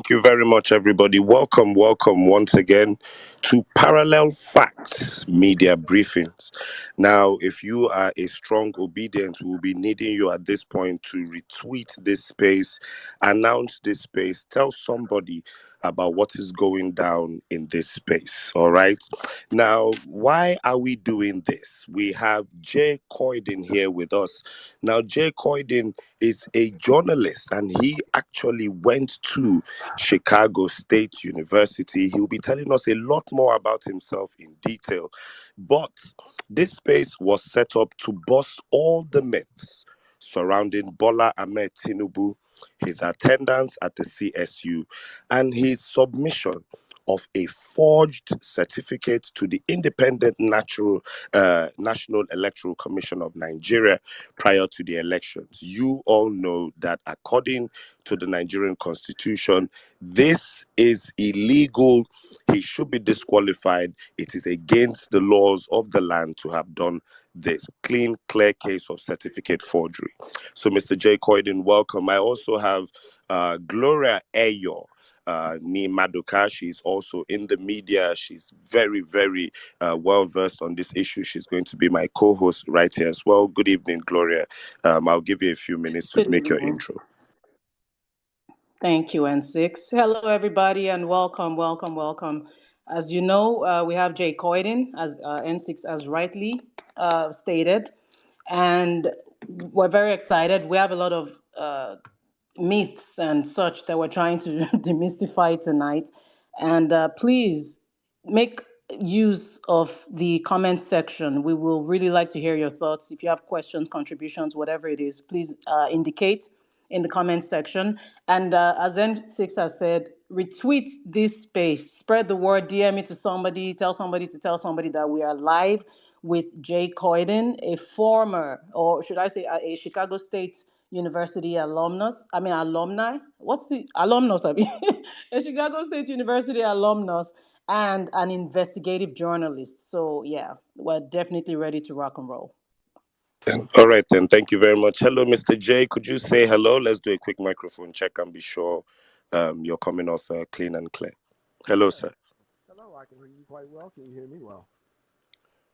Thank you very much, everybody. Welcome once again to Parallel Facts Media Briefings. Now, if you are a strong obedient, we'll be needing you at this point to retweet this space, announce this space, tell somebody about what is going down in this space. All right. Now, why are we doing this? We have Jay Coyden here with us. Now, Jay Coyden is a journalist and he actually went to Chicago State University. He'll be telling us a lot more about himself in detail. But this space was set up to bust all the myths surrounding Bola Ahmed Tinubu, his attendance at the CSU, and his submission of a forged certificate to the Independent National Electoral Commission of Nigeria prior to the elections. You all know that according to the Nigerian Constitution, this is illegal. He should be disqualified. It is against the laws of the land to have done this clean, clear case of certificate forgery. So, Mr. J. Coyden, welcome. I also have Gloria Ayo. Ni Maduka. She's also in the media. She's very well versed on this issue. She's going to be my co-host right here as well. Good evening, Gloria. I'll give you a few minutes to Good make your evening. intro. Thank you, N6. Hello, everybody, and welcome. As you know, we have Jay Coyden, as N6 has rightly stated, and we're very excited. We have a lot of myths and such that we're trying to demystify tonight. And please make use of the comment section. We will really like to hear your thoughts. If you have questions, contributions, whatever it is, please indicate in the comment section. And as N6 has said, retweet this space, spread the word, DM it to somebody, tell somebody to tell somebody that we are live with Jay Coyden, a former, or should I say, a Chicago State University alumni. What's the alumnus? A Chicago State University alumnus and an investigative journalist. So yeah, we're definitely ready to rock and roll. All right, then. Thank you very much. Hello, Mr. J. Could you say hello? Let's do a quick microphone check and be sure you're coming off clean and clear. Hello, Yes. sir. Hello, I can hear you quite well. Can you hear me well?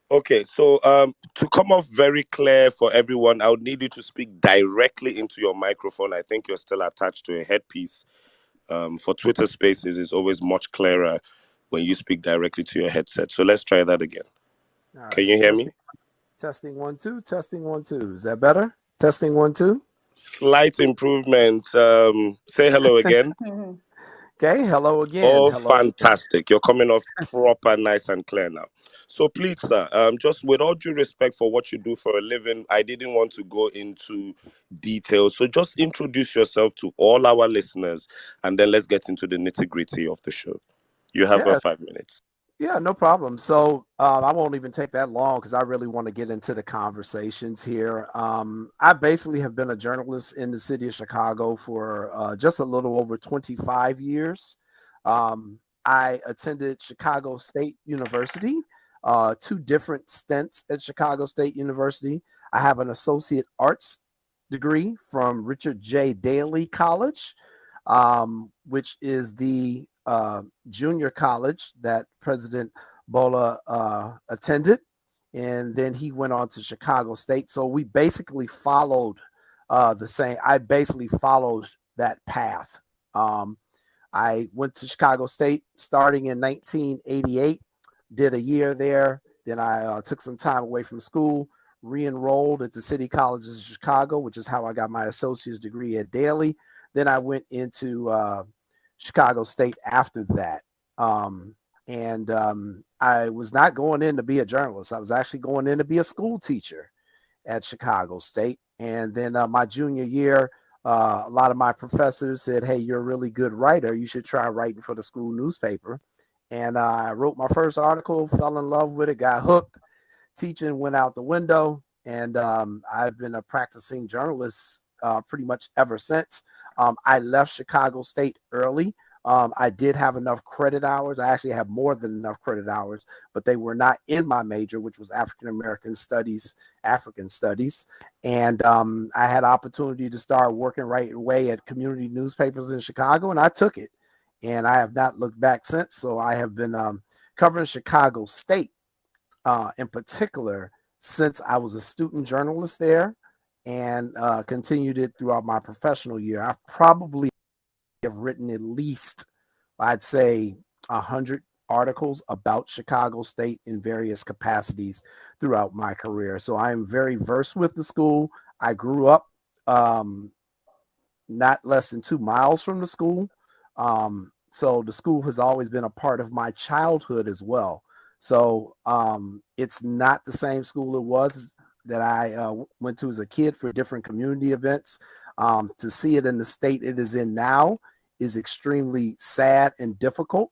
Okay, so to come off very clear for everyone, I would need you to speak directly into your microphone. I think you're still attached to a headpiece. For Twitter Spaces, it's always much clearer when you speak directly to your headset. So let's try that again. All Can right. you hear me? Testing 1 2. Testing 1 2. Is that better? Testing 1 2. Slight improvement. Say hello again. Mhm. Okay. Hello again. Oh, Hello. fantastic. You're coming off proper, nice, and clear now. So, please, sir, just with all due respect for what you do for a living, I didn't want to go into details. So, just introduce yourself to all our listeners, and then let's get into the nitty gritty of the show. You have Yeah. 5 minutes. Yeah. No problem. So I won't even take that long because I really want to get into the conversations here. I basically have been a journalist in the city of Chicago for just a little over 25 years. I attended Chicago State University, two different stints at Chicago State University. I have an associate arts degree from Richard J. Daley College, which is the junior college that President Bola attended. And then he went on to Chicago State. So we basically followed I basically followed that path. I went to Chicago State starting in 1988, did a year there. Then I took some time away from school, re-enrolled at the City Colleges of Chicago, which is how I got my associate's degree at Daley. Then I went into Chicago State after that. And I was not going in to be a journalist. I was actually going in to be a school teacher at Chicago State. And then my junior year, a lot of my professors said, "Hey, you're a really good writer. You should try writing for the school newspaper." And I wrote my first article, fell in love with it, got hooked. Teaching went out the window. And I've been a practicing journalist pretty much ever since. I left Chicago State early. I did have enough credit hours. I actually have more than enough credit hours, but they were not in my major, which was African American Studies, African Studies. And I had opportunity to start working right away at community newspapers in Chicago, and I took it. and I have not looked back since. So I have been covering Chicago State in particular since I was a student journalist there, and continued it throughout my professional year. I've probably have written at least, I'd say, 100 articles about Chicago State in various capacities throughout my career. So I am very versed with the school. I grew up not less than 2 miles from the school. So the school has always been a part of my childhood as well. So it's not the same school it was that I went to as a kid for different community events. To see it in the state it is in now is extremely sad and difficult.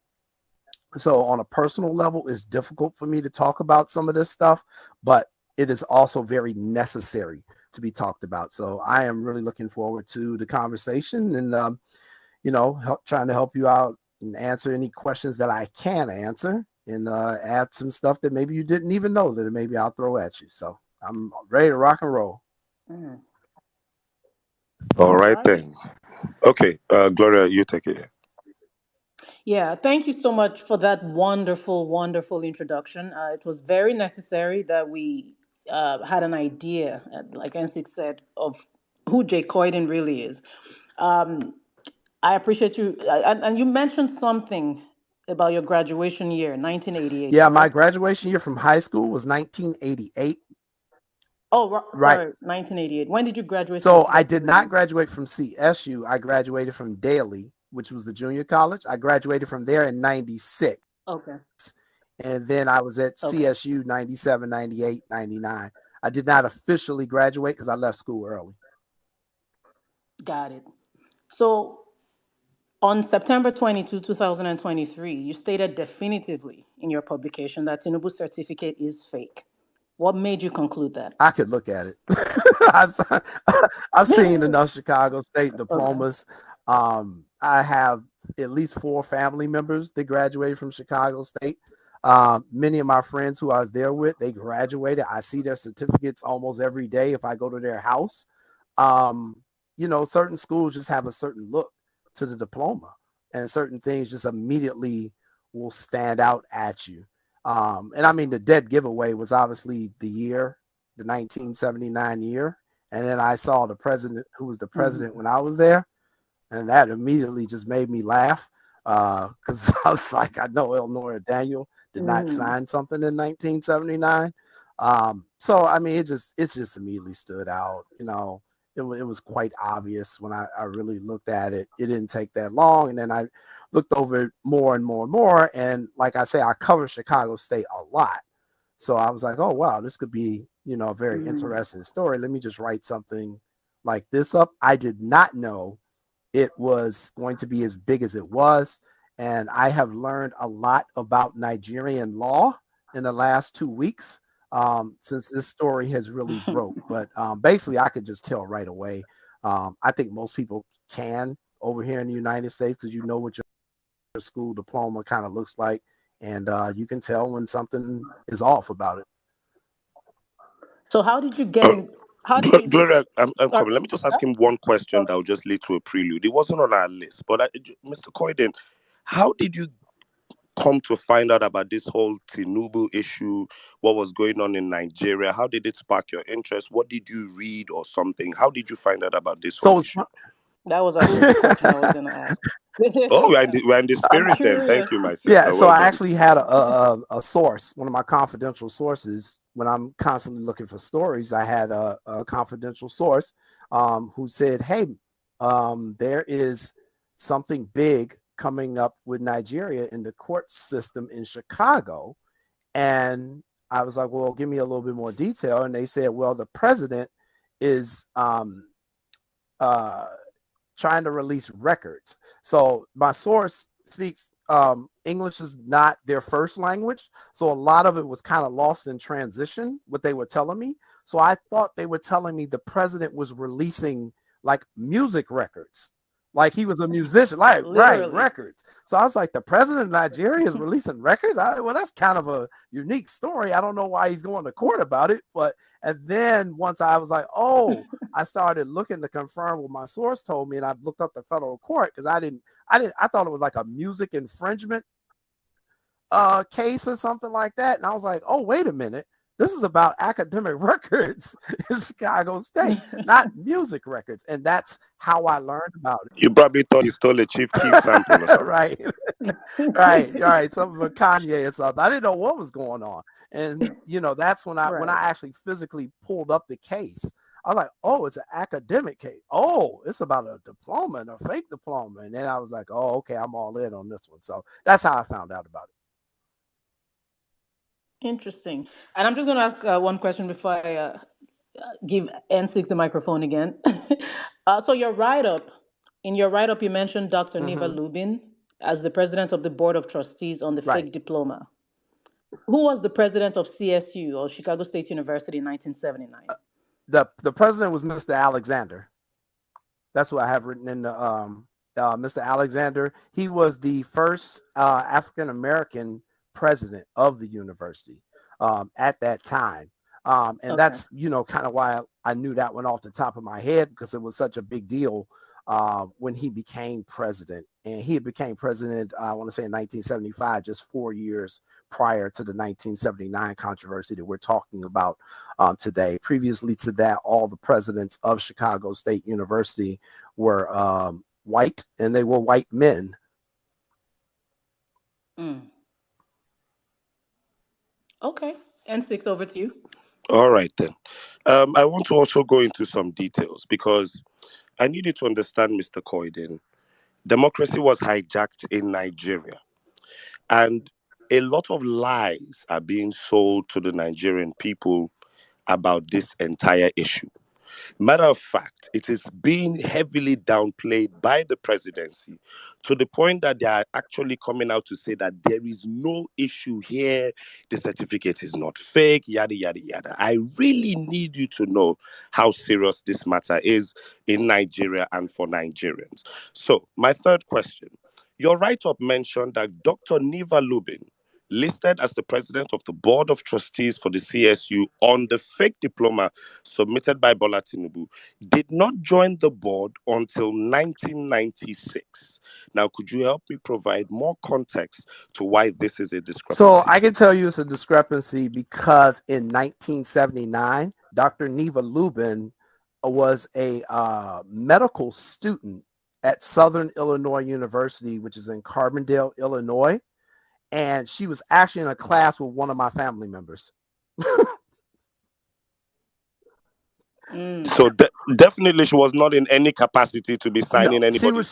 So on a personal level, it's difficult for me to talk about some of this stuff, but it is also very necessary to be talked about. So I am really looking forward to the conversation and, trying to help you out and answer any questions that I can answer and add some stuff that maybe you didn't even know that maybe I'll throw at you. So I'm ready to rock and roll. Mm. All All right right. then. Okay, Gloria, you take it. Yeah, thank you so much for that wonderful, wonderful introduction. It was very necessary that we had an idea, like N6 said, of who Jay Coyden really is. Um, I appreciate you. And you mentioned something about your graduation year, 1988, Yeah, my correct? graduation year from high school was 1988. Oh, Right. sorry, 1988. When did you graduate from So I did not CSU? graduate from CSU. I graduated from Daly, which was the junior college. I graduated from there in 96. Okay, And then I was at okay, CSU 97, 98, 99. I did not officially graduate because I left school early. got it. So on September 22, 2023, you stated definitively in your publication that Tinubu's certificate is fake. What made you conclude that? I could look at it. I've, I've seen Okay. enough Chicago State diplomas. I have at least 4 family members that graduated from Chicago State. Many of my friends who I was there with, they graduated. I see their certificates almost every day if I go to their house. Um, certain schools just have a certain look to the diploma, and certain things just immediately will stand out at you. And I mean, the dead giveaway was obviously the 1979 year. And then I saw the president who was the president Mhm. when I was there. And that immediately just made me laugh because I was like, I know Elnora Daniel did not Mhm. sign something in 1979. So, I mean, it just immediately stood out. It was quite obvious when I really looked at it. It didn't take that long. And then I looked over it more and more and more. And like I say, I cover Chicago State a lot. So I was like, oh, wow, this could be, a very Mhm. interesting story. Let me just write something like this up. I did not know it was going to be as big as it was. And I have learned a lot about Nigerian law in the last 2 weeks since this story has really broke. But basically, I could just tell right away. I think most people can over here in the United States because you know what your school diploma kind of looks like. And you can tell when something is off about it. So how did you get Uh, in? How did you? Gloria, I'm Sorry. coming. Let me just Huh? ask him one question that Okay. will just lead to a prelude. It wasn't on our list, but Mr. Coyden, how did you come to find out about this whole Tinubu issue? What was going on in Nigeria? How did it spark your interest? What did you read or something? How did you find out about this whole So it's issue? That was actually the question I was going to ask. Oh, we're in the I'm spirit then. Thank curious. you, my Yeah, sister. so Well I done. actually had a source, one of my confidential sources. When I'm constantly looking for stories, I had a confidential source who said, "Hey, there is something big coming up with Nigeria in the court system in Chicago." And I was like, "Well, give me a little bit more detail." And they said, "Well, the president is uh, trying to release records." So my source speaks English is not their first language, so a lot of it was kind of lost in transition. What they were telling me, so I thought they were telling me the president was releasing like music records, like he was a musician, like right Literally. records. So I was like, the president of Nigeria is releasing records. Well, that's kind of a unique story. I don't know why he's going to court about it, but and then once I was like, oh, I started looking to confirm what my source told me, and I looked up the federal court because I thought it was like a music infringement case or something like that. And I was like, oh, wait a minute. This is about academic records in Chicago State, not music records. And that's how I learned about it. You probably thought he stole a Chief Keef sample or something. Right. Right. Something from Kanye or something. I didn't know what was going on. And that's when I actually physically pulled up the case. I was like, oh, it's an academic case. Oh, it's about a diploma and a fake diploma. And then I was like, oh, okay, I'm all in on this one. So that's how I found out about it. Interesting. And I'm just going to ask one question before I give N6 the microphone again. So in your write-up, you mentioned Dr. Neva Lubin as the president of the board of trustees on the fake diploma. Who was the president of CSU, or Chicago State University, in 1979? The president was Mr. Alexander. That's what I have written in the Mr. Alexander. He was the first African American president of the university at that time. And that's, kind of why I knew that one off the top of my head, because it was such a big deal when he became president. And he became president, I want to say in 1975, just 4 years prior to the 1979 controversy that we're talking about today. Previously to that, all the presidents of Chicago State University were white, and they were white men. Okay. N6, over to you. All right, then. I want to also go into some details because I needed to understand, Mr. Koiden. Democracy was hijacked in Nigeria, and a lot of lies are being sold to the Nigerian people about this entire issue. Matter of fact, it is being heavily downplayed by the presidency to the point that they are actually coming out to say that there is no issue here. The certificate is not fake, yada, yada, yada. I really need you to know how serious this matter is in Nigeria and for Nigerians. So, my third question. Your write-up mentioned that Dr. Neva Lubin, listed as the president of the board of trustees for the CSU on the fake diploma submitted by Bola Tinubu, did not join the board until 1996. Now, could you help me provide more context to why this is a discrepancy? So I can tell you it's a discrepancy because in 1979, Dr. Neva Lubin was a medical student at Southern Illinois University, which is in Carbondale, Illinois. And she was actually in a class with one of my family members. So definitely she was not in any capacity to be signing anybody.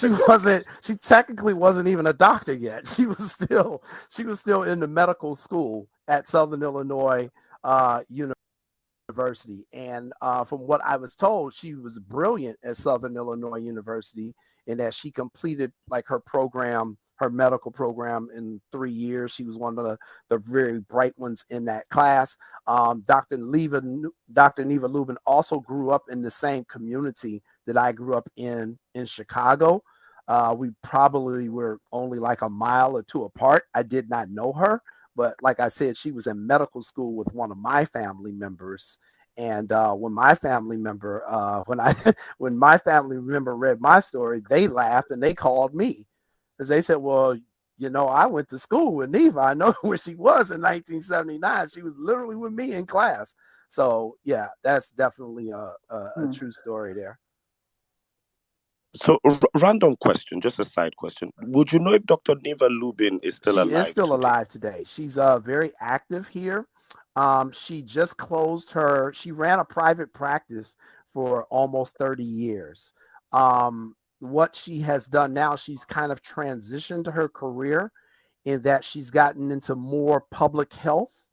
She technically wasn't even a doctor yet. She was still in the medical school at Southern Illinois University. And from what I was told, she was brilliant at Southern Illinois University in that she completed like her medical program in 3 years. She was one of the very bright ones in that class. Dr. Neva Lubin also grew up in the same community that I grew up in Chicago. We probably were only like a mile or two apart. I did not know her, but like I said, she was in medical school with one of my family members. And when my family member read my story, they laughed and they called me. Because they said, well, I went to school with Neva. I know where she was in 1979. She was literally with me in class. So, yeah, that's definitely a true story there. So, random question, just a side question. Would you know if Dr. Neva Lubin is still alive? She is still alive today. She's very active here. She just she ran a private practice for almost 30 years. What she has done now, she's kind of transitioned her career in that she's gotten into more public health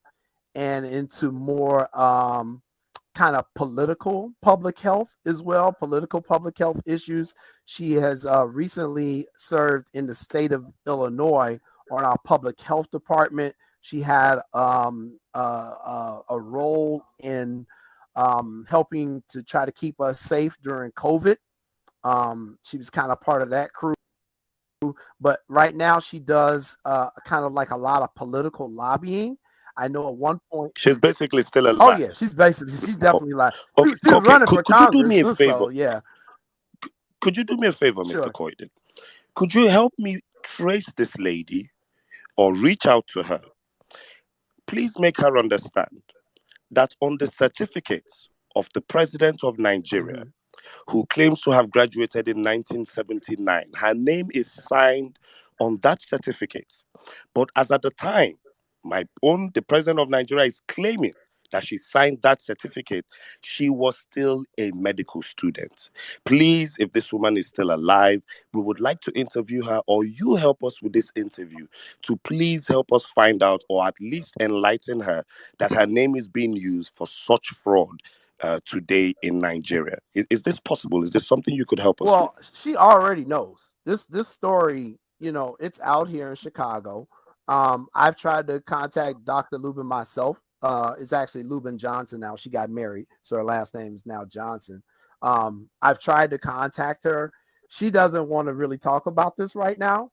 and into more kind of political public health as well, political public health issues. She has recently served in the state of Illinois on our public health department. She had a role in helping to try to keep us safe during COVID. She was kind of part of that crew, but right now she does kind of like a lot of political lobbying. I know at one point she's basically still alive. Oh yeah, she's definitely alive. She was running for Congress. Could you do me a favor? So, yeah. Could you do me a favor, Sure. Mr. Koiden? Could you help me trace this lady or reach out to her? Please make her understand that on the certificate of the president of Nigeria, Mhm. who claims to have graduated in 1979. Her name is signed on that certificate. But as at the time, the president of Nigeria is claiming that she signed that certificate, she was still a medical student. Please, if this woman is still alive, we would like to interview her, or you help us with this interview to please help us find out, or at least enlighten her, that her name is being used for such fraud today in Nigeria. Is this possible? Is this something you could help us with? Well, she already knows this story. You know, it's out here in Chicago. I've tried to contact Dr. Lubin myself. It's actually Lubin Johnson now. She got married, so her last name is now Johnson. I've tried to contact her. She doesn't want to really talk about this right now.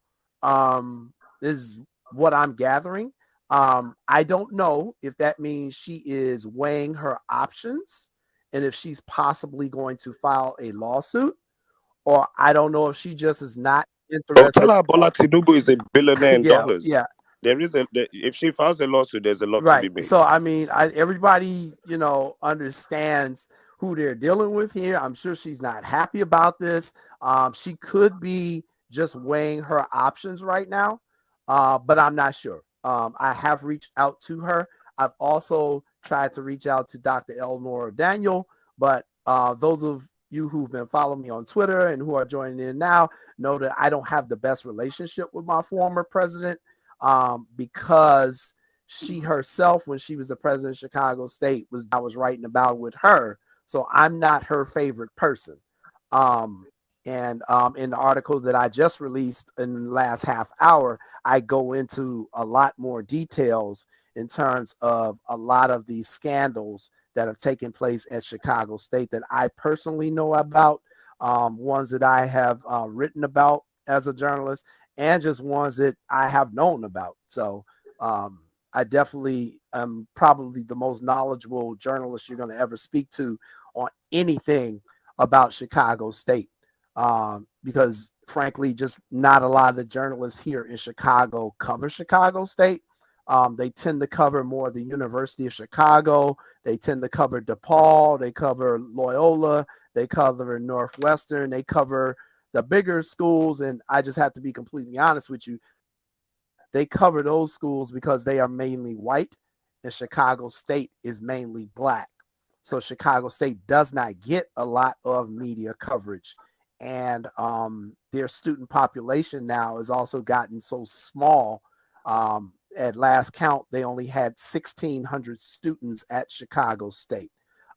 Is what I'm gathering. I don't know if that means she is weighing her options and if she's possibly going to file a lawsuit, or I don't know if she just is not Oh, interested tell her in Bola talking. Tinubu is a billionaire in Yeah, dollars. yeah, If she files a lawsuit, there's a lot to right. be made. So I mean, everybody understands who they're dealing with here. I'm sure she's not happy about this. She could be just weighing her options right now, but I'm not sure. I have reached out to her. I've also tried to reach out to Dr. Elnor Daniel, but those of you who've been following me on Twitter and who are joining in now know that I don't have the best relationship with my former president, because she herself, when she was the president of Chicago State, I was writing about with her. So I'm not her favorite person. Um, and in the article that I just released in the last half hour, I go into a lot more details in terms of a lot of these scandals that have taken place at Chicago State that I personally know about, ones that I have written about as a journalist, and just ones that I have known about. So I definitely am probably the most knowledgeable journalist you're going to ever speak to on anything about Chicago State, because frankly, just not a lot of the journalists here in Chicago cover Chicago State. They tend to cover more the University of Chicago. They tend to cover DePaul. They cover Loyola. They cover Northwestern. They cover the bigger schools. And I just have to be completely honest with you. They cover those schools because they are mainly white, and Chicago State is mainly black. So Chicago State does not get a lot of media coverage. And their student population now has also gotten so small. At last count, they only had 1,600 students at Chicago State.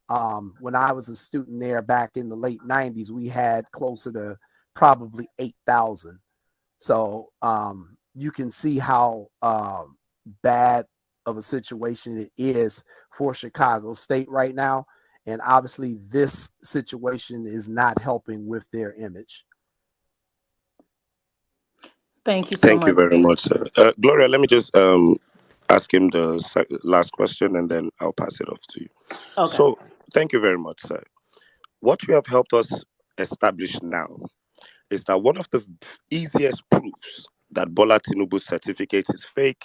When I was a student there back in the late 90s, we had closer to probably 8,000. So you can see how bad of a situation it is for Chicago State right now. And obviously, this situation is not helping with their image. Thank you so Thank you much. very much, sir. Gloria, let me just ask him the last question and then I'll pass it off to you. Okay. So, thank you very much, sir. What you have helped us establish now is that one of the easiest proofs that Bola Tinubu's certificate is fake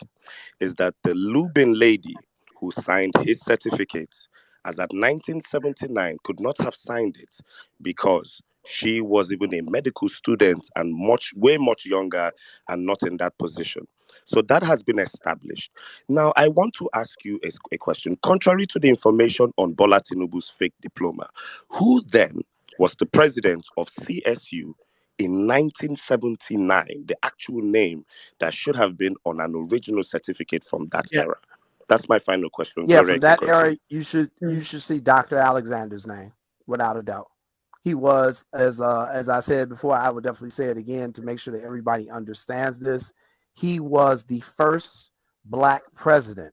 is that the Lubin lady who signed his certificate as at 1979 could not have signed it because she was even a medical student and way much younger and not in that position. So that has been established. Now, I want to ask you a question. Contrary to the information on Bola Tinubu's fake diploma, who then was the president of CSU in 1979, the actual name that should have been on an original certificate from that Yeah, era? That's my final question. yeah. Gloria, From you can that continue. era, you should see Dr. Alexander's name without a doubt. He was, as I said before, I would definitely say it again to make sure that everybody understands this. He was the first black president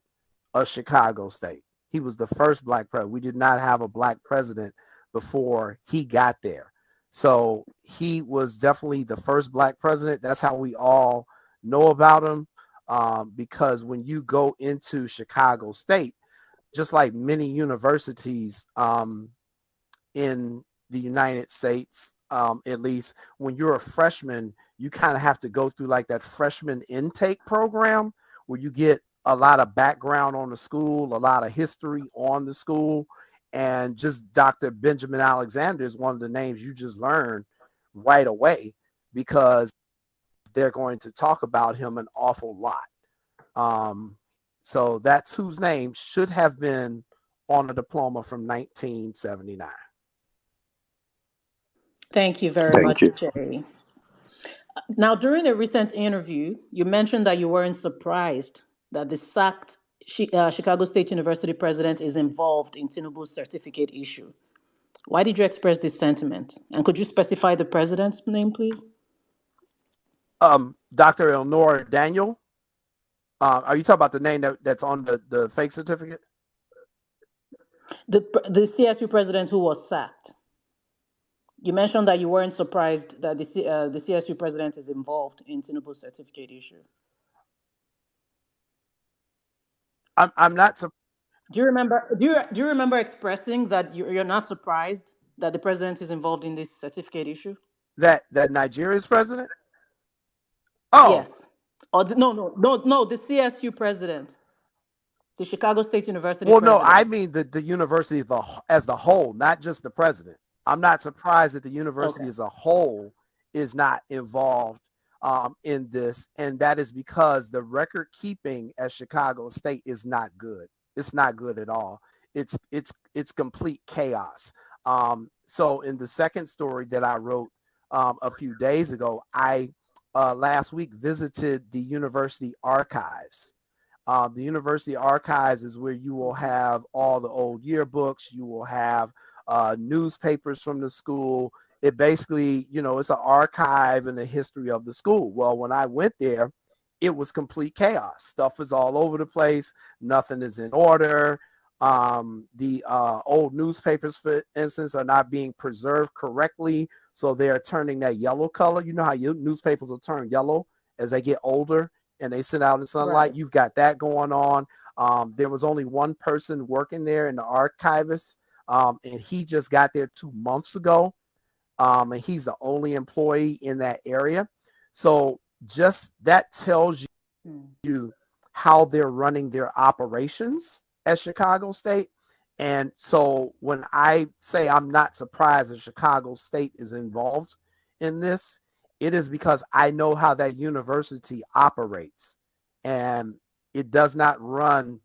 of Chicago State. He was the first black president. We did not have a black president before he got there. So he was definitely the first black president. That's how we all know about him. Because when you go into Chicago State, just like many universities in the United States, at least when you're a freshman, you kind of have to go through like that freshman intake program where you get a lot of background on the school, a lot of history on the school. And just Dr. Benjamin Alexander is one of the names you just learn right away because they're going to talk about him an awful lot. So that's whose name should have been on a diploma from 1979. Thank you very Thank much, you. Jay. Now, during a recent interview, you mentioned that you weren't surprised that the sacked Chicago State University president is involved in Tinubu's certificate issue. Why did you express this sentiment? And could you specify the president's name, please? Dr. Elnor Daniel. Are you talking about the name that's on the fake certificate? The CSU president who was sacked. You mentioned that you weren't surprised that the CSU president is involved in Tinubu's certificate issue. I'm not. Do you remember? Do you remember expressing that you're not surprised that the president is involved in this certificate issue? That Nigeria's president? Oh, Yes. Or no. The CSU president, the Chicago State University well, no, I president. mean the university as the whole, not just the president. I'm not surprised that the university Okay. as a whole is not involved in this, and that is because the record keeping at Chicago State is not good. It's not good at all. It's complete chaos. So in the second story that I wrote a few days ago, I last week visited the university archives. The university archives is where you will have all the old yearbooks. You will have newspapers from the school. It basically, it's an archive in the history of the school. Well, when I went there, it was complete chaos. Stuff is all over the place. Nothing is in order. The old newspapers, for instance, are not being preserved correctly. So they're turning that yellow color. You know how newspapers will turn yellow as they get older and they sit out in sunlight. Right. You've got that going on. There was only one person working there in the archivist, and he just got there 2 months ago. And he's the only employee in that area. So just that tells you how they're running their operations at Chicago State. And so when I say I'm not surprised that Chicago State is involved in this, it is because I know how that university operates. And it does not run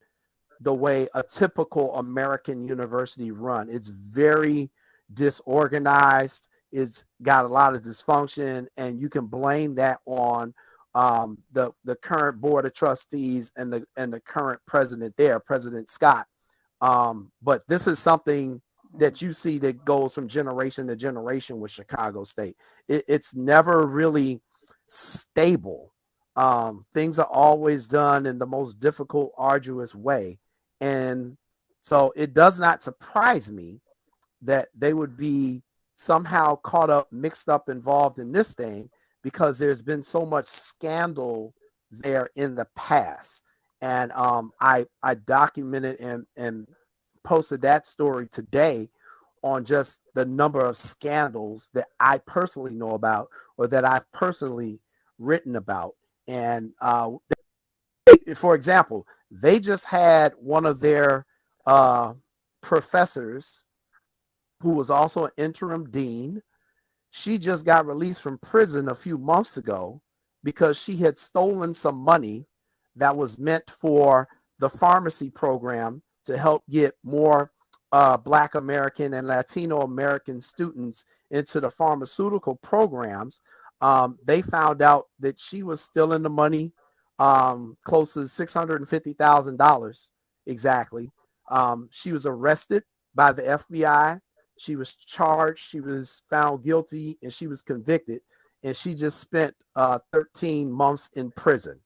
the way a typical American university run. It's very disorganized. It's got a lot of dysfunction, and you can blame that on the current board of trustees and the current president there, President Scott. But this is something that you see that goes from generation to generation with Chicago State. It's never really stable. Things are always done in the most difficult, arduous way. And so it does not surprise me that they would be somehow caught up, mixed up, involved in this thing, because there's been so much scandal there in the past. And I documented and posted that story today on just the number of scandals that I personally know about or that I've personally written about. And for example, they just had one of their professors who was also an interim dean. She just got released from prison a few months ago because she had stolen some money that was meant for the pharmacy program to help get more Black American and Latino American students into the pharmaceutical programs. They found out that she was still in the money, close to $650,000 exactly. She was arrested by the FBI. She was charged. She was found guilty, and she was convicted. And she just spent 13 months in prison.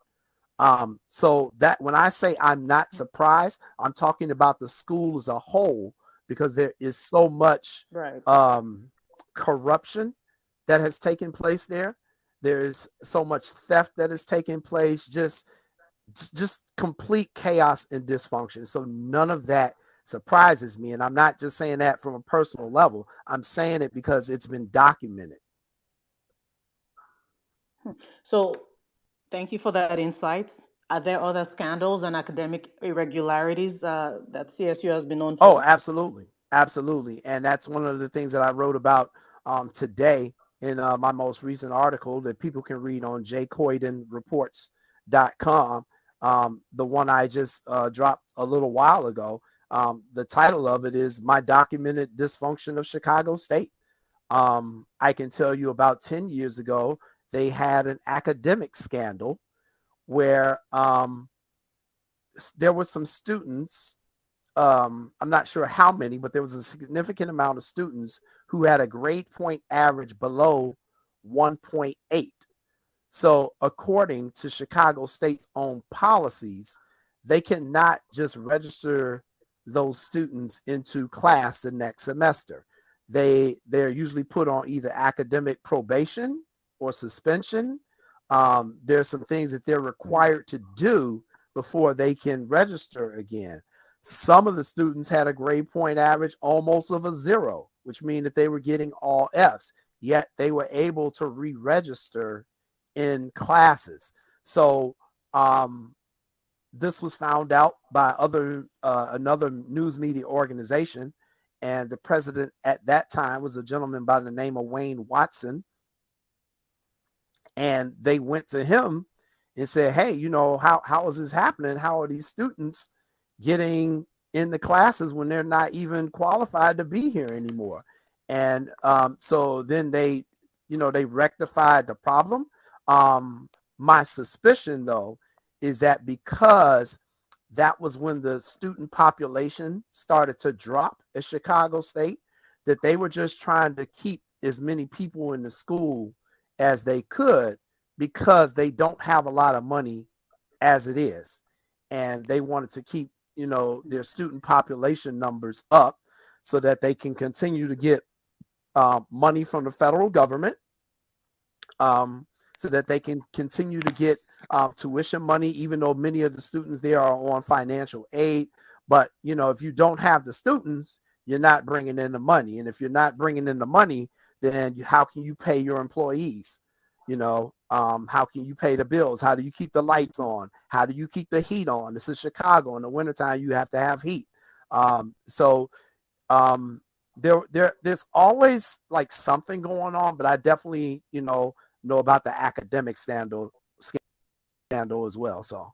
So that when I say I'm not surprised, I'm talking about the school as a whole, because there is so much Right. corruption that has taken place there. There's so much theft that has taken place, just complete chaos and dysfunction. So none of that surprises me. And I'm not just saying that from a personal level. I'm saying it because it's been documented. So thank you for that insight. Are there other scandals and academic irregularities that CSU has been known Oh, for? absolutely. Absolutely. And that's one of the things that I wrote about today in my most recent article that people can read on jcoydenreports.com. The one I just dropped a little while ago. The title of it is My Documented Dysfunction of Chicago State. I can tell you about 10 years ago, they had an academic scandal where there were some students. I'm not sure how many, but there was a significant amount of students who had a grade point average below 1.8. So according to Chicago State's own policies, they cannot just register those students into class the next semester. They're usually put on either academic probation or suspension. There's some things that they're required to do before they can register again. Some of the students had a grade point average almost of a 0, which means that they were getting all Fs, yet they were able to re-register in classes. So this was found out by another news media organization, and the president at that time was a gentleman by the name of Wayne Watson. And they went to him and said, hey, how is this happening? How are these students getting in the classes when they're not even qualified to be here anymore? And so then they rectified the problem. My suspicion, though, is that because that was when the student population started to drop at Chicago State, that they were just trying to keep as many people in the school as they could because they don't have a lot of money as it is. And they wanted to keep, their student population numbers up so that they can continue to get money from the federal government, so that they can continue to get tuition money, even though many of the students there are on financial aid. But, if you don't have the students, you're not bringing in the money. And if you're not bringing in the money, then how can you pay your employees? How can you pay the bills? How do you keep the lights on? How do you keep the heat on? This is Chicago. In the wintertime, you have to have heat. There's always like something going on, but I definitely, know about the academic scandal as well. So.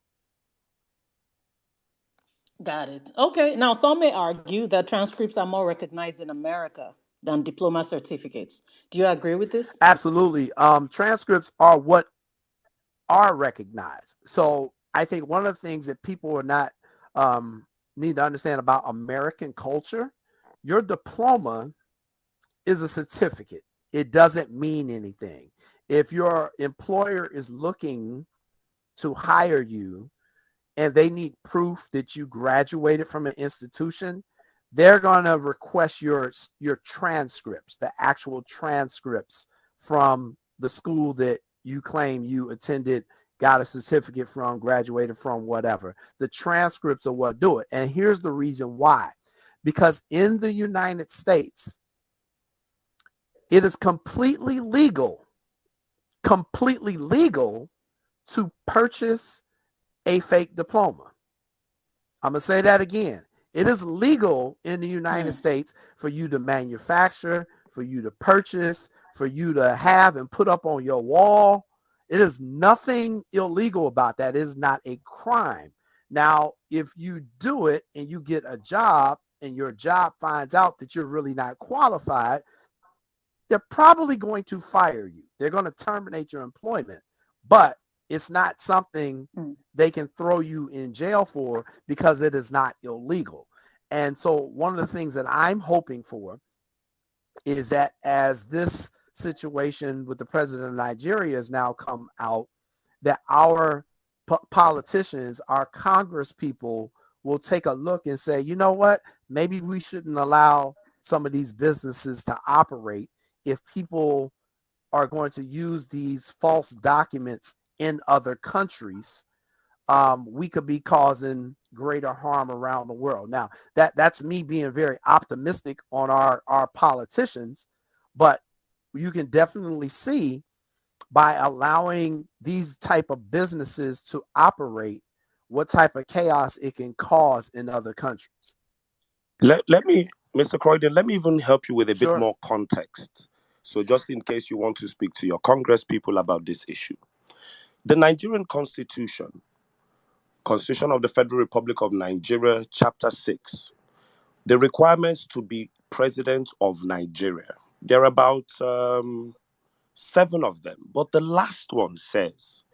Got it. Okay. Now, some may argue that transcripts are more recognized in America than diploma certificates. Do you agree with this? Absolutely. Transcripts are what are recognized. So I think one of the things that people are not need to understand about American culture, your diploma is a certificate. It doesn't mean anything. If your employer is looking to hire you and they need proof that you graduated from an institution, they're going to request your transcripts, the actual transcripts from the school that you claim you attended, got a certificate from, graduated from, whatever. The transcripts are what do it. And here's the reason why. Because in the United States, it is completely legal to purchase a fake diploma. I'm going to say that again. It is legal in the United States for you to manufacture, for you to purchase, for you to have and put up on your wall. It is nothing illegal about that. It is not a crime. Now, if you do it and you get a job and your job finds out that you're really not qualified, they're probably going to fire you. They're going to terminate your employment. But it's not something they can throw you in jail for because it is not illegal. And so one of the things that I'm hoping for is that as this situation with the president of Nigeria has now come out, that our politicians, our Congress people will take a look and say, you know what, maybe we shouldn't allow some of these businesses to operate if people are going to use these false documents in other countries we could be causing greater harm around the world. Now, that's me being very optimistic on our politicians, but you can definitely see by allowing these type of businesses to operate, what type of chaos it can cause in other countries. Let me, Mr. Croydon, let me even help you with a bit Sure. more context. So, just in case you want to speak to your Congress people about this issue, the Nigerian Constitution of the Federal Republic of Nigeria, Chapter 6, the requirements to be president of Nigeria. There are about 7 of them, but the last one says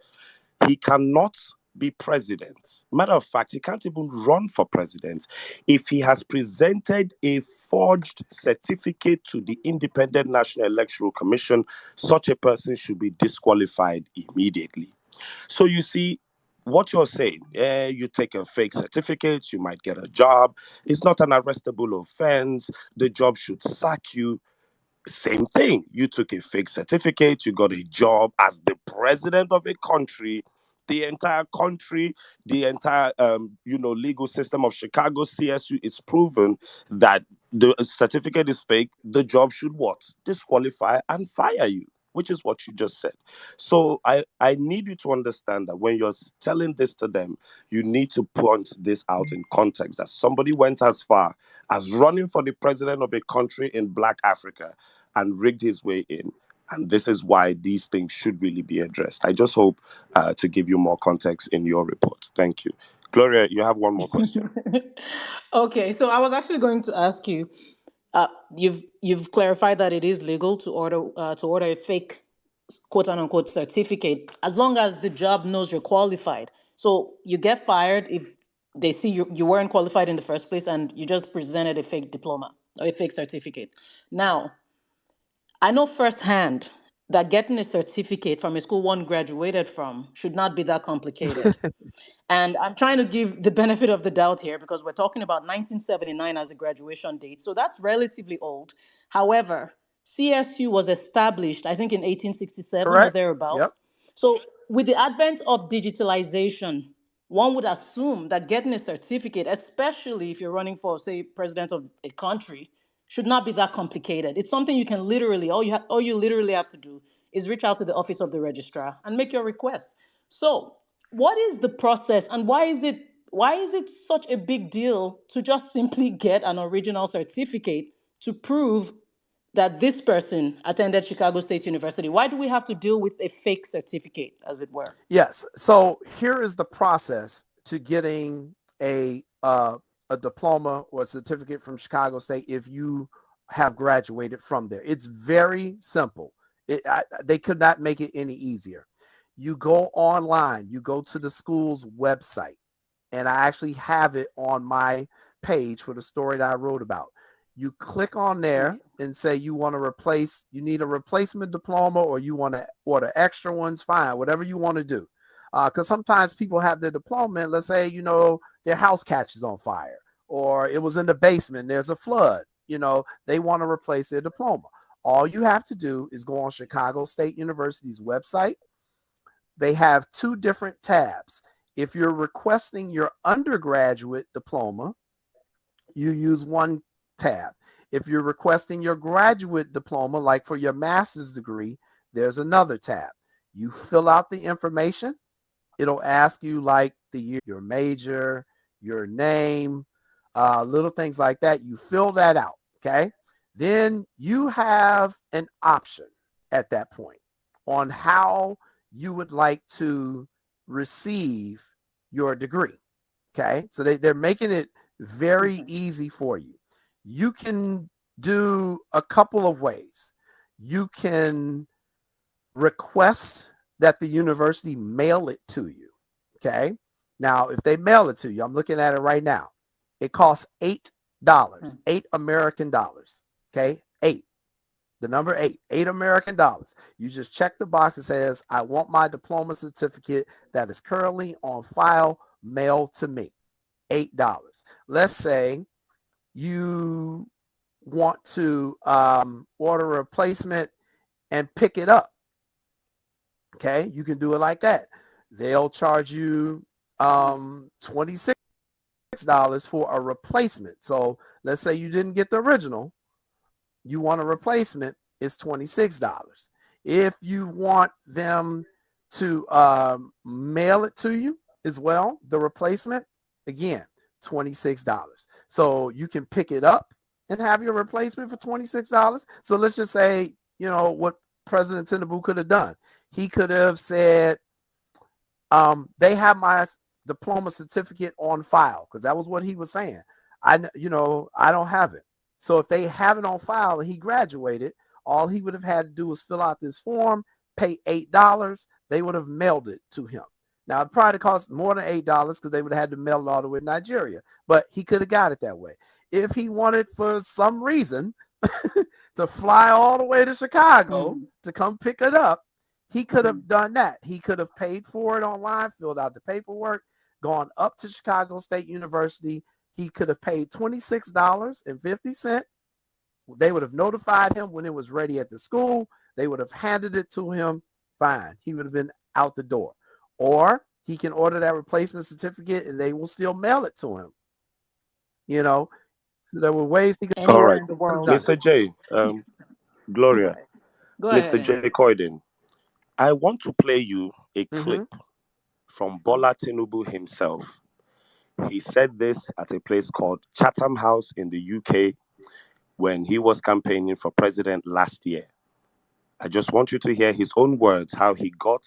he cannot be president. Matter of fact, he can't even run for president if he has presented a forged certificate to the Independent National Electoral Commission. Such a person should be disqualified immediately. So you see, what you're saying, you take a fake certificate, you might get a job. It's not an arrestable offense. The job should sack you. Same thing. You took a fake certificate, you got a job as the president of a country. The entire country, the entire legal system of Chicago CSU is proven that the certificate is fake. The job should what? Disqualify and fire you, which is what you just said. So I need you to understand that when you're telling this to them, you need to point this out in context that somebody went as far as running for the president of a country in Black Africa and rigged his way in. And this is why these things should really be addressed. I just hope to give you more context in your report. Thank you. Gloria, you have one more question. Okay, so I was actually going to ask you. You've clarified that it is legal to order a fake quote unquote certificate as long as the job knows you're qualified. So you get fired if they see you weren't qualified in the first place and you just presented a fake diploma or a fake certificate. Now, I know firsthand that getting a certificate from a school one graduated from should not be that complicated. And I'm trying to give the benefit of the doubt here because we're talking about 1979 as the graduation date. So that's relatively old. However, CSU was established, I think, in 1867 or Correct. thereabouts. Yep. So with the advent of digitalization, one would assume that getting a certificate, especially if you're running for, say, president of a country, should not be that complicated. It's something you can literally, all you literally have to do is reach out to the office of the registrar and make your request. So what is the process and why is it such a big deal to just simply get an original certificate to prove that this person attended Chicago State University? Why do we have to deal with a fake certificate, as it were? Yes. So here is the process to getting a diploma or a certificate from Chicago State if you have graduated from there. It's very simple. They could not make it any easier. You go online, you go to the school's website, and I actually have it on my page for the story that I wrote about. You click on there and say you need a replacement diploma or you want to order extra ones, fine, whatever you want to do. Because sometimes people have their diploma and let's say, their house catches on fire or it was in the basement, there's a flood, they want to replace their diploma. All you have to do is go on Chicago State University's website. They have 2 different tabs. If you're requesting your undergraduate diploma, you use one tab. If you're requesting your graduate diploma, like for your master's degree, there's another tab. You fill out the information. It'll ask you like the year, your major, your name, little things like that. You fill that out, okay? Then you have an option at that point on how you would like to receive your degree, okay? So they're making it very easy for you. You can do a couple of ways. You can request that the university mail it to you, okay? Now, if they mail it to you, I'm looking at it right now. It costs $8, $8 American, okay? 8, the number 8, $8 American. You just check the box that says, I want my diploma certificate that is currently on file mailed to me. $8. Let's say you want to order a replacement and pick it up. Okay, you can do it like that. They'll charge you $26 for a replacement. So let's say you didn't get the original, you want a replacement, it's $26. If you want them to mail it to you as well, the replacement, again, $26. So you can pick it up and have your replacement for $26. So let's just say, you know, what President Tinubu could have done. He could have said, they have my diploma certificate on file, because that was what he was saying. I don't have it. So if they have it on file and he graduated, all he would have had to do was fill out this form, pay $8. They would have mailed it to him. Now, it probably cost more than $8 because they would have had to mail it all the way to Nigeria, but he could have got it that way. If he wanted, for some reason, to fly all the way to Chicago to come pick it up, he could have done that. He could have paid for it online, filled out the paperwork, gone up to Chicago State University. He could have paid $26.50. They would have notified him when it was ready at the school. They would have handed it to him. Fine. He would have been out the door. Or he can order that replacement certificate and they will still mail it to him. You know, so there were ways he could. All Anywhere right, in the world. Mr. J, Gloria, Go ahead. Mr. J. Coyden, I want to play you a clip from Bola Tinubu himself. He said this at a place called Chatham House in the UK when he was campaigning for president last year. I just want you to hear his own words, how he got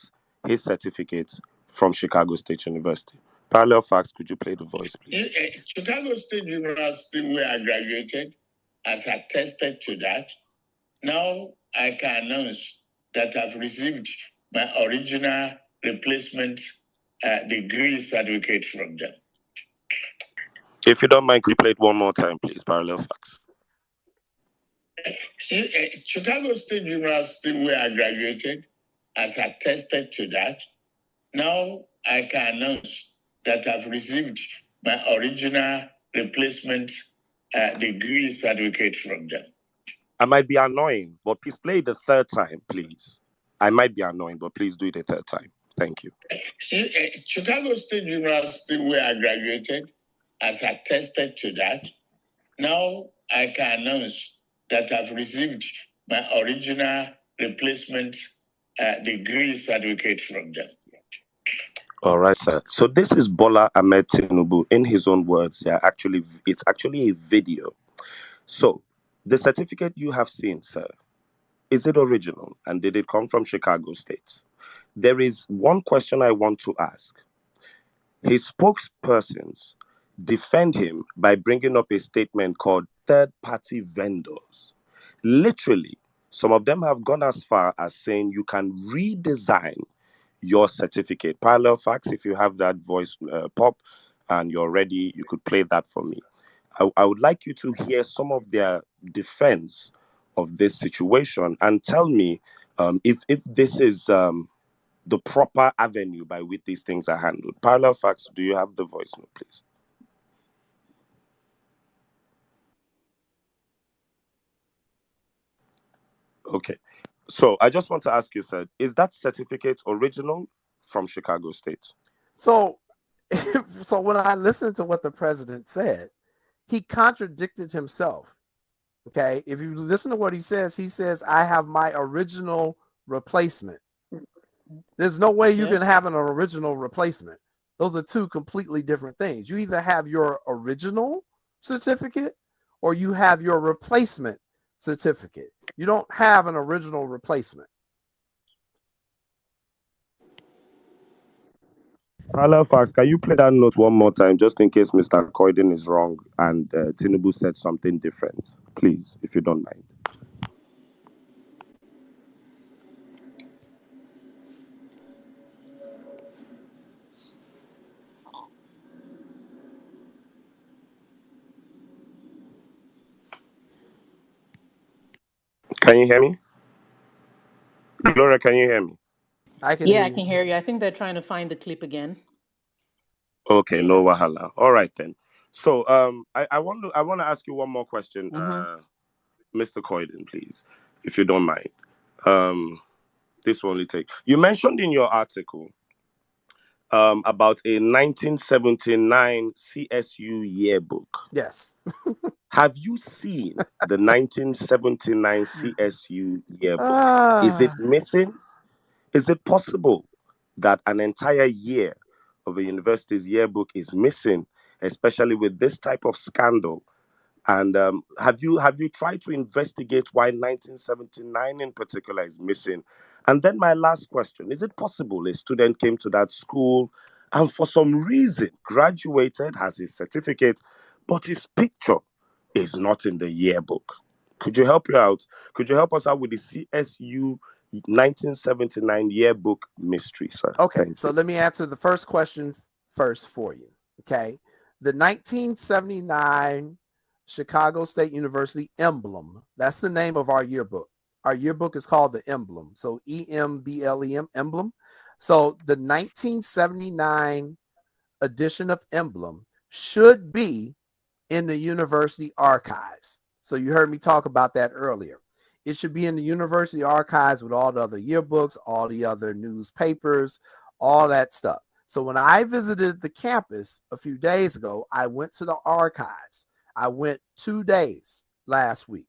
his certificate from Chicago State University. Parallel Facts, could you play the voice, please? Chicago State University, where I graduated, has attested to that. Now I can announce that I've received my original replacement degree certificate from them. If you don't mind, could you play it one more time, please? Parallel Facts. Chicago State University, where I graduated, has attested to that. Now I can announce that I've received my original replacement degree certificate from them. I might be annoying, but please play it the third time, please. I might be annoying, but please do it a third time. Thank you. Chicago State University, where I graduated, has attested to that. Now I can announce that I've received my original replacement degree certificate from them. All right, sir. So this is Bola Ahmed Tinubu in his own words. Yeah, it's actually a video. So the certificate you have seen, sir, is it original? And did it come from Chicago State? There is one question I want to ask. His spokespersons defend him by bringing up a statement called third-party vendors. Literally, some of them have gone as far as saying you can redesign your certificate. Parallel Facts, if you have that voice pop and you're ready, you could play that for me. I would like you to hear some of their defense of this situation and tell me if this is the proper avenue by which these things are handled. Parallel Facts, do you have the voice note, please? Okay. So I just want to ask you, sir, is that certificate original from Chicago State? So when I listened to what the president said, he contradicted himself. Okay. If you listen to what he says, I have my original replacement. There's no way you can have an original replacement. Those are two completely different things. You either have your original certificate or you have your replacement certificate. You don't have an original replacement. Parallel Facts, can you play that note one more time just in case Mr. Coyden is wrong and Tinubu said something different? Please, if you don't mind. Can you hear me? Gloria, can you hear me? I can hear you. I think they're trying to find the clip again. Okay, no wahala. All right then. So I want to ask you one more question, Mr. Coyden, please, if you don't mind. This will only take. You mentioned in your article about a 1979 CSU yearbook. Yes. Have you seen the 1979 CSU yearbook? Is it Ah, missing? Is it possible that an entire year of a university's yearbook is missing, especially with this type of scandal? And have you tried to investigate why 1979 in particular is missing? And then my last question: is it possible a student came to that school and for some reason graduated, has his certificate, but his picture is not in the yearbook? Could you help you out? Could you help us out with the CSU 1979 yearbook mystery, sir? okay, Thank so you. let me answer the first question first for you. Okay. The 1979 Chicago State University emblem, that's the name of our yearbook. Our yearbook is called the emblem. So EMBLEM, emblem. So the 1979 edition of emblem should be in the university archives. So you heard me talk about that earlier. It should be in the university archives with all the other yearbooks, all the other newspapers, all that stuff. So when I visited the campus a few days ago, I went to the archives. I went 2 days last week.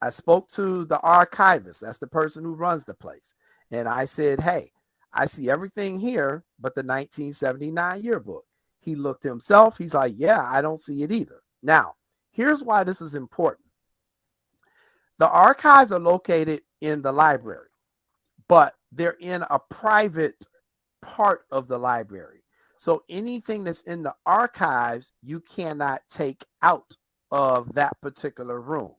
I spoke to the archivist. That's the person who runs the place. And I said, hey, I see everything here but the 1979 yearbook. He looked himself. He's like, yeah, I don't see it either. Now, here's why this is important. The archives are located in the library, but they're in a private part of the library. So anything that's in the archives, you cannot take out of that particular room.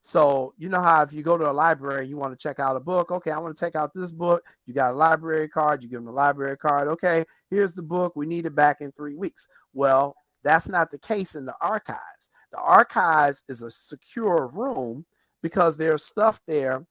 So you know how if you go to a library, you want to check out a book. Okay, I want to take out this book. You got a library card. You give them a library card. Okay, here's the book. We need it back in 3 weeks. Well, that's not the case in the archives. The archives is a secure room because there's stuff there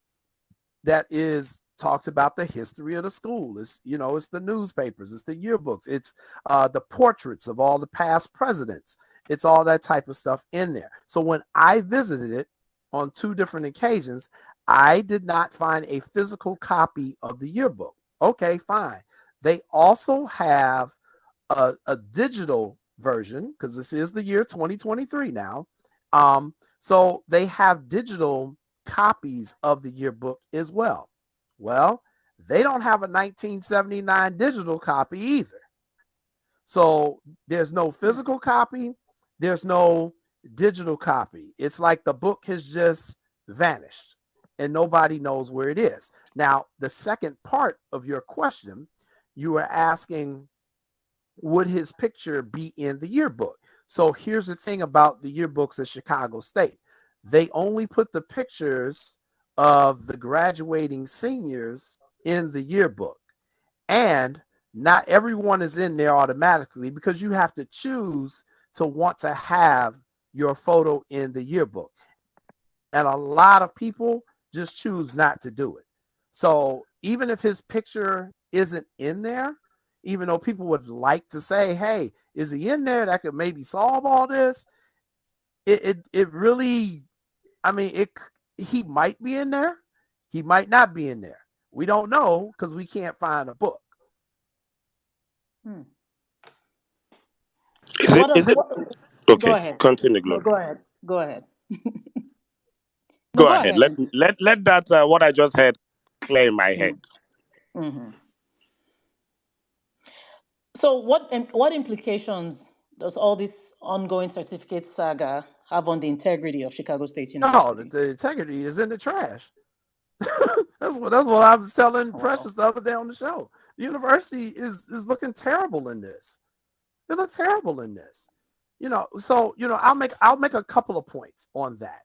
that is talks about the history of the school. It's, you know, it's the newspapers, it's the yearbooks, it's the portraits of all the past presidents. It's all that type of stuff in there. So when I visited it on 2 different occasions, I did not find a physical copy of the yearbook. Okay, fine. They also have a digital version because this is the year 2023 now. So they have digital copies of the yearbook as well. Well, they don't have a 1979 digital copy either. So there's no physical copy, there's no digital copy. It's like the book has just vanished and nobody knows where it is. Now, the second part of your question, you were asking, would his picture be in the yearbook? So here's the thing about the yearbooks at Chicago State. They only put the pictures of the graduating seniors in the yearbook. And not everyone is in there automatically because you have to choose to want to have your photo in the yearbook. And a lot of people just choose not to do it. So even if his picture isn't in there, even though people would like to say, hey, is he in there that could maybe solve all this? It really, I mean, he might be in there. He might not be in there. We don't know because we can't find a book. Is it? Is it? Go Okay, ahead. continue, No, Glory. go ahead. Go ahead. No, Go go ahead. ahead. Let that what I just heard clear in my head. Mm-hmm. So, what implications does all this ongoing certificate saga have on the integrity of Chicago State No, University? the integrity is in the trash. that's what I was telling Wow. Precious the other day on the show. The university is looking terrible in this. It looks terrible in this. You know, so you know, I'll make a couple of points on that.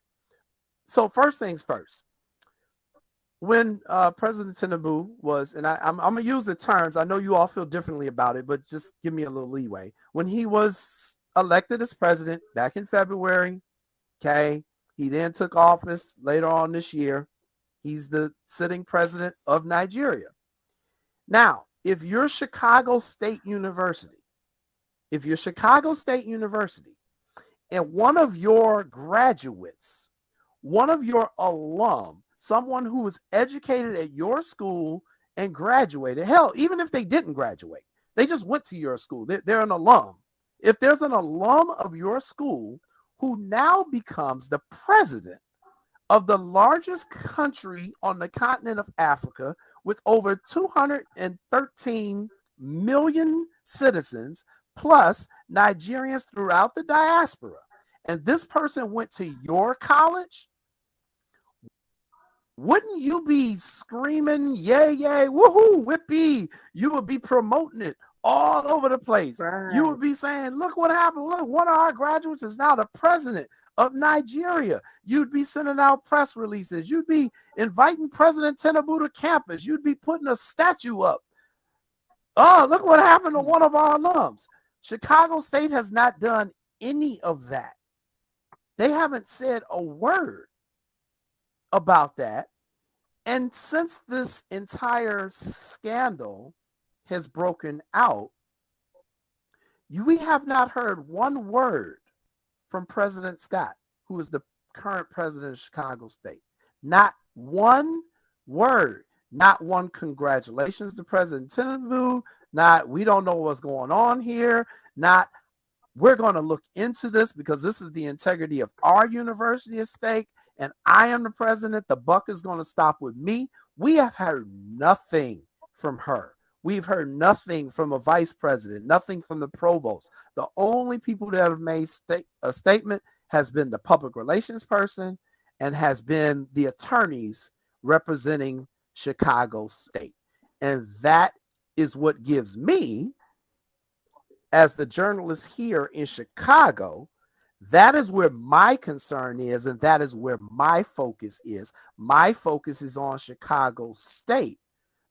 So first things first, when President Tinubu was, and I'm gonna use the terms. I know you all feel differently about it, but just give me a little leeway. When he was elected as president back in February, okay, he then took office later on this year. He's the sitting president of Nigeria. Now, if you're Chicago State University, and one of your graduates, one of your alum, someone who was educated at your school and graduated, hell, even if they didn't graduate, They just went to your school. They're an alum. If there's an alum of your school who now becomes the president of the largest country on the continent of Africa with over 213 million citizens, plus Nigerians throughout the diaspora, and this person went to your college, wouldn't you be screaming, yay, yay, woohoo, whippy? You would be promoting it all over the place. Right. You would be saying, look what happened. Look, one of our graduates is now the president of Nigeria. You'd be sending out press releases. You'd be inviting President Tinubu to campus. You'd be putting a statue up. Oh, look what happened to one of our alums. Chicago State has not done any of that. They haven't said a word about that. And since this entire scandal has broken out, we have not heard one word from President Scott, who is the current president of Chicago State. Not one word, not one congratulations to President Tinubu, not we don't know what's going on here, not we're going to look into this because this is the integrity of our university at stake, and I am the president. The buck is going to stop with me. We have heard nothing from her. We've heard nothing from a vice president, nothing from the provost. The only people that have made a statement has been the public relations person and has been the attorneys representing Chicago State. And that is what gives me, as the journalist here in Chicago, that is where my concern is, and that is where my focus is. My focus is on Chicago State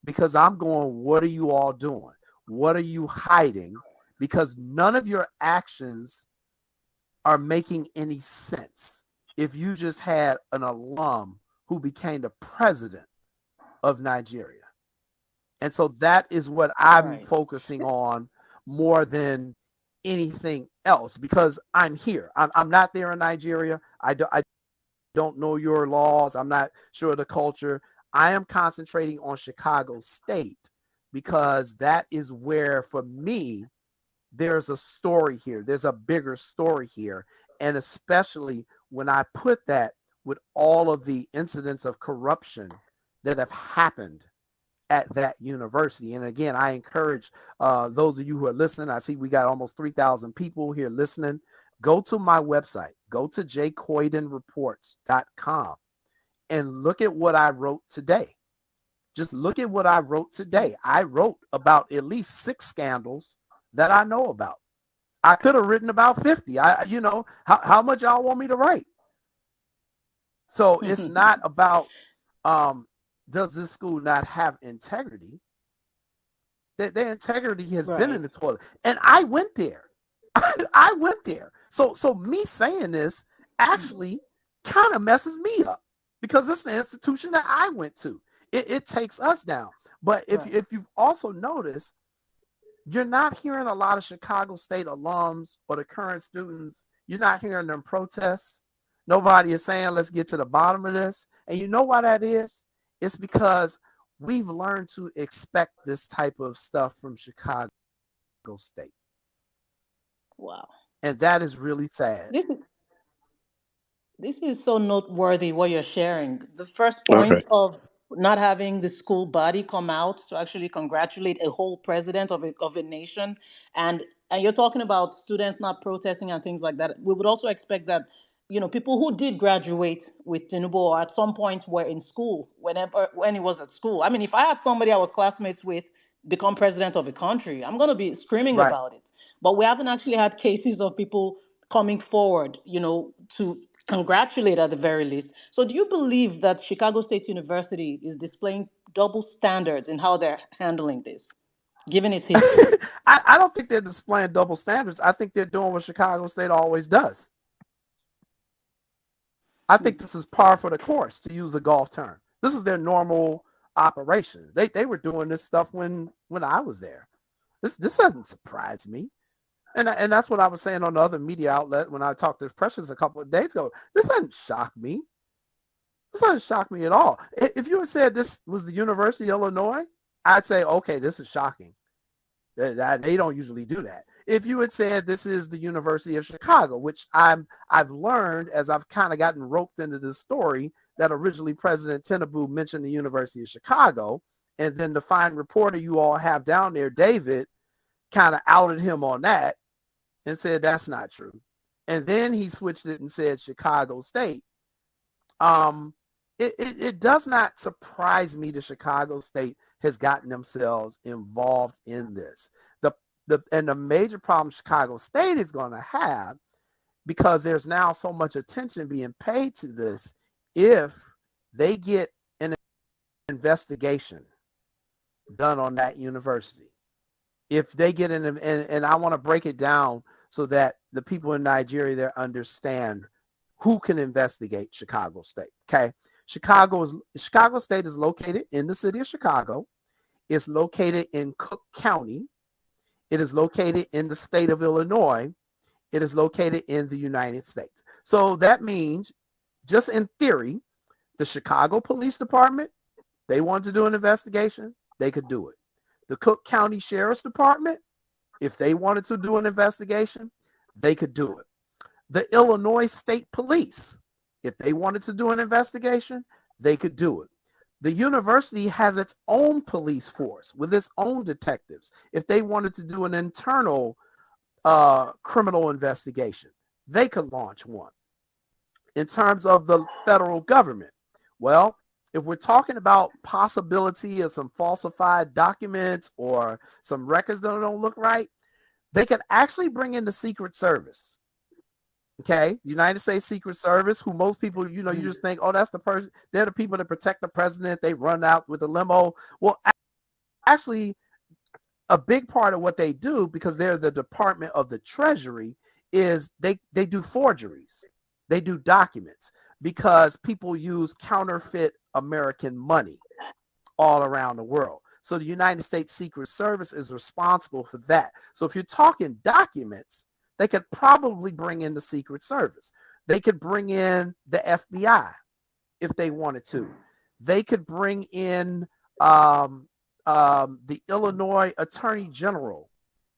because I'm going, what are you all doing? What are you hiding? Because none of your actions are making any sense if you just had an alum who became the president of Nigeria. And so that is what I'm focusing on more than anything else, because I'm here. I'm not there in Nigeria. I don't know your laws. I'm not sure of the culture. I am concentrating on Chicago State because that is where, for me, there's a story here. There's a bigger story here. And especially when I put that with all of the incidents of corruption that have happened at that university. And again, I encourage those of you who are listening, I see we got almost 3,000 people here listening. Go to my website, go to jcoydenreports.com and look at what I wrote today. Just look at what I wrote today. I wrote about at least 6 scandals that I know about. I could have written about 50. How much y'all want me to write? So it's not about, does this school not have integrity? Their integrity has been in the toilet. And I went there. I went there. So me saying this actually kind of messes me up because it's the institution that I went to. It takes us down. But if you've also noticed, you're not hearing a lot of Chicago State alums or the current students. You're not hearing them protests. Nobody is saying, let's get to the bottom of this. And you know why that is? It's because we've learned to expect this type of stuff from Chicago State. Wow. And that is really sad. This is so noteworthy what you're sharing. The first point of not having the school body come out to actually congratulate a whole president of a nation, and you're talking about students not protesting and things like that. We would also expect that, people who did graduate with Tinubu or at some point were in school when he was at school. I mean, if I had somebody I was classmates with become president of a country, I'm going to be screaming about it. But we haven't actually had cases of people coming forward, to congratulate at the very least. So do you believe that Chicago State University is displaying double standards in how they're handling this, given its history? I don't think they're displaying double standards. I think they're doing what Chicago State always does. I think this is par for the course, to use a golf term. This is their normal operation. They were doing this stuff when I was there. This doesn't surprise me. And that's what I was saying on the other media outlet when I talked to Precious a couple of days ago. This doesn't shock me. This doesn't shock me at all. If you had said this was the University of Illinois, I'd say, okay, this is shocking. They don't usually do that. If you had said this is the University of Chicago, which I've learned as I've kind of gotten roped into this story, that originally President Tinubu mentioned the University of Chicago, and then the fine reporter you all have down there, David, kind of outed him on that and said that's not true. And then he switched it and said Chicago State. It does not surprise me that Chicago State has gotten themselves involved in this. The major problem Chicago State is going to have, because there's now so much attention being paid to this, if they get an investigation done on that university, if they get and I want to break it down so that the people in Nigeria there understand who can investigate Chicago State. Okay. Chicago State is located in the city of Chicago. It's located in Cook County. It is located in the state of Illinois. It is located in the United States. So that means, just in theory, the Chicago Police Department, they wanted to do an investigation, they could do it. The Cook County Sheriff's Department, if they wanted to do an investigation, they could do it. The Illinois State Police, if they wanted to do an investigation, they could do it. The university has its own police force with its own detectives. If they wanted to do an internal criminal investigation, they could launch one. In terms of the federal government, well, if we're talking about possibility of some falsified documents or some records that don't look right, they could actually bring in the Secret Service. Okay, the United States Secret Service, who most people, you just think, oh, that's the person. They're the people that protect the president. They run out with the limo. Well, actually, a big part of what they do, because they're the Department of the Treasury, is they do forgeries. They do documents, because people use counterfeit American money all around the world. So the United States Secret Service is responsible for that. So if you're talking documents, they could probably bring in the Secret Service. They could bring in the FBI if they wanted to. They could bring in the Illinois Attorney General.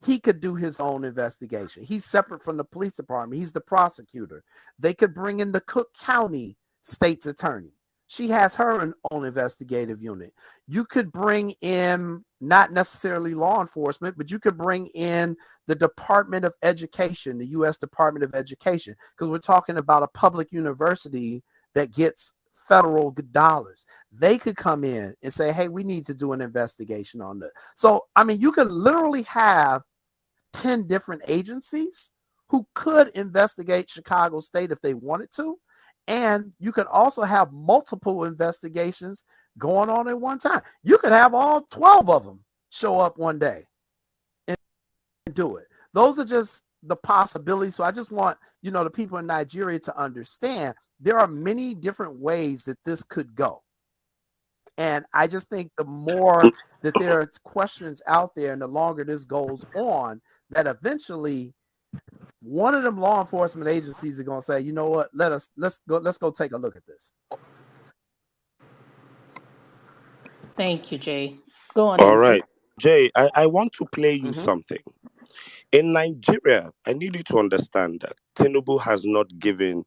He could do his own investigation. He's separate from the police department. He's the prosecutor. They could bring in the Cook County State's Attorney. She has her own investigative unit. You could bring in, not necessarily law enforcement, but you could bring in the Department of Education, the U.S. Department of Education, because we're talking about a public university that gets federal dollars. They could come in and say, hey, we need to do an investigation on this. So, I mean, you could literally have 10 different agencies who could investigate Chicago State if they wanted to. And you could also have multiple investigations going on at one time. You could have all 12 of them show up one day and do it. Those are just the possibilities. So I just want, the people in Nigeria to understand there are many different ways that this could go. And I just think the more that there are questions out there and the longer this goes on, that eventually one of them law enforcement agencies are going to say, you know what, let's go take a look at this. Thank you, Jay. Go on. All right, Jay, I want to play you something. In Nigeria, I need you to understand that Tinubu has not given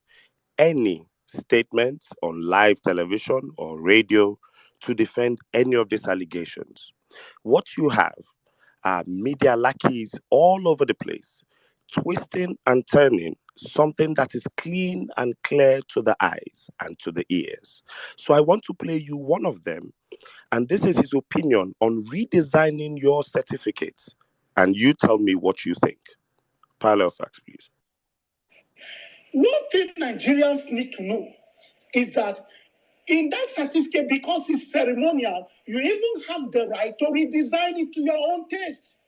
any statements on live television or radio to defend any of these allegations. What you have are media lackeys all over the place, twisting and turning something that is clean and clear to the eyes and to the ears. So I want to play you one of them, and this is his opinion on redesigning your certificates. And you tell me what you think. Parallel facts, please. One thing Nigerians need to know is that in that certificate, because it's ceremonial, you even have the right to redesign it to your own taste.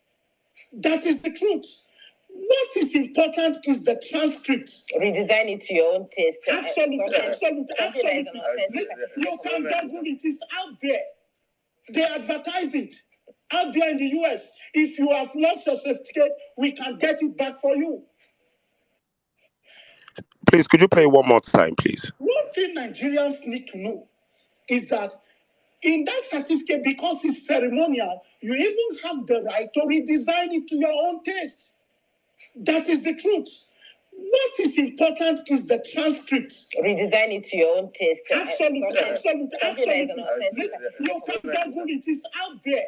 That is the truth. What is important is the transcript. Redesign it to your own taste. Absolutely. You can Google it. It's out there. They advertise it out there in the US. If you have lost your certificate, we can get it back for you. Please, could you play one more time, please? One thing Nigerians need to know is that In that certificate, because it's ceremonial, you even have the right to redesign it to your own taste. That is the truth. What is important is the transcript. Redesign it to your own taste. Absolutely. You can Google it. It's out there.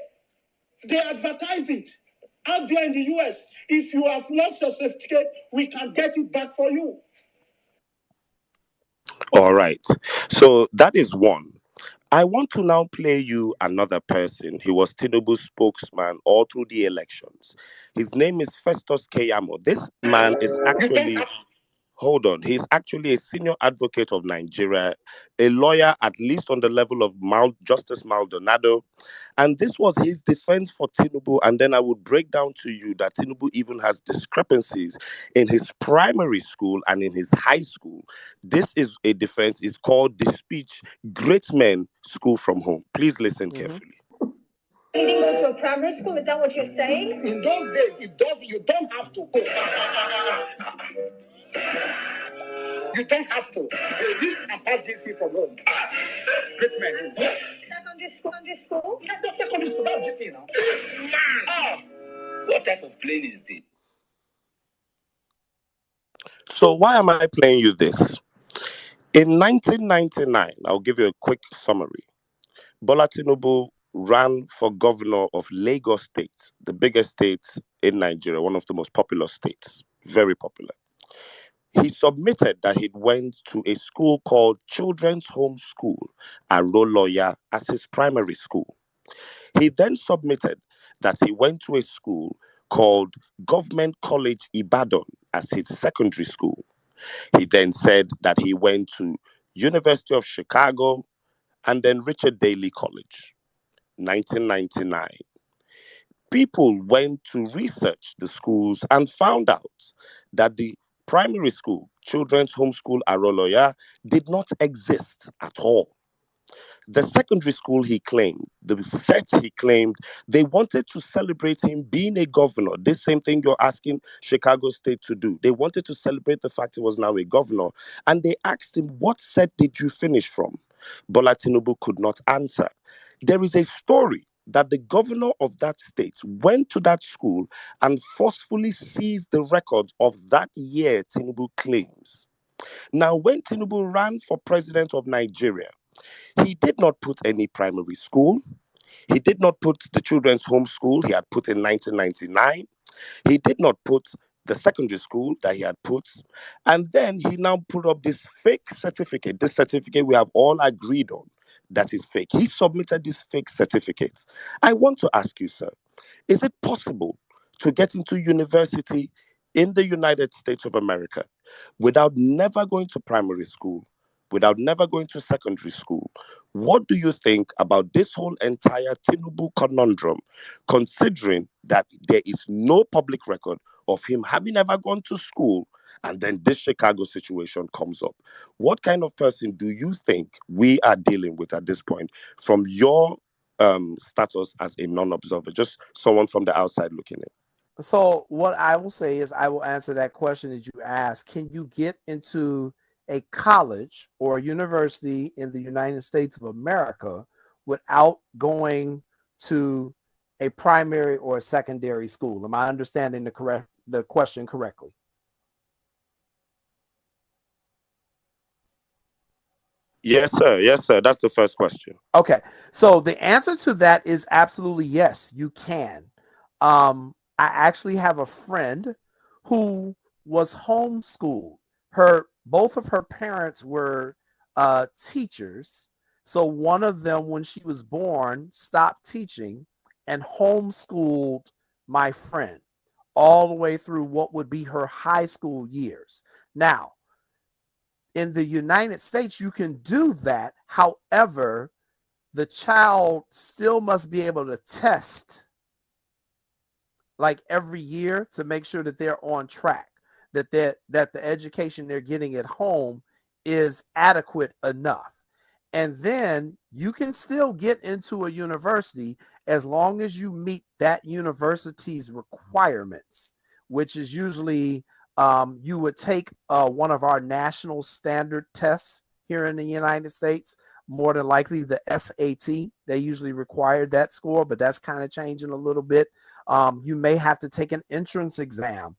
They advertise it out there in the US. If you have lost your certificate, we can get it back for you. All right. So that is one. I want to now play you another person. He was Tinubu's spokesman all through the elections. His name is Festus Keyamo. This man is actually, hold on, he's actually a senior advocate of Nigeria, a lawyer at least on the level of Justice Maldonado. And this was his defense for Tinubu. And then I would break down to you that Tinubu even has discrepancies in his primary school and in his high school. This is a defense. It's called the speech Great Men School from Home. Please listen carefully. You didn't go to a primary school? Is that what you're saying? In those days, you don't have to go. You don't have to. They read and pass GC from home. Great men. Secondary school? Not the secondary school, that's GC now. Man! What type of plane is this? So why am I playing you this? In 1999, I'll give you a quick summary. Bola Tinubu ran for governor of Lagos State, the biggest state in Nigeria, one of the most popular states, very popular. He submitted that he went to a school called Children's Home School, Aroloya, as his primary school. He then submitted that he went to a school called Government College Ibadan as his secondary school. He then said that he went to University of Chicago and then Richard Daley College. 1999. People went to research the schools and found out that the primary school, Children's Home School Aroloya, did not exist at all. The secondary school he claimed, the set he claimed, they wanted to celebrate him being a governor. This same thing you're asking Chicago State to do. They wanted to celebrate the fact he was now a governor. And they asked him, what set did you finish from? Bola Tinubu could not answer. There is a story that the governor of that state went to that school and forcefully seized the records of that year Tinubu claims. Now, when Tinubu ran for president of Nigeria, he did not put any primary school. He did not put the children's home school he had put in 1999. He did not put the secondary school that he had put. And then he now put up this fake certificate, this certificate we have all agreed on that is fake. He submitted this fake certificate. I want to ask you, sir, is it possible to get into university in the United States of America without never going to primary school, without never going to secondary school? What do you think about this whole entire Tinubu conundrum, considering that there is no public record of him having ever gone to school, and then this Chicago situation comes up? What kind of person do you think we are dealing with at this point from your status as a non-observer, just someone from the outside looking in? So what I will say is I will answer that question that you asked. Can you get into a college or a university in the United States of America without going to a primary or a secondary school? Am I understanding the question correctly? Yes, sir. Yes, sir. That's the first question. Okay. So the answer to that is absolutely yes, you can. I actually have a friend who was homeschooled. Both of her parents were teachers. So one of them, when she was born, stopped teaching and homeschooled my friend all the way through what would be her high school years. Now, in the United States, you can do that. However, the child still must be able to test like every year to make sure that they're on track, that the education they're getting at home is adequate enough. And then you can still get into a university as long as you meet that university's requirements, which is usually you would take one of our national standard tests here in the United States. more than likely the SAT. They usually require that score, but that's kind of changing a little bit. You may have to take an entrance exam.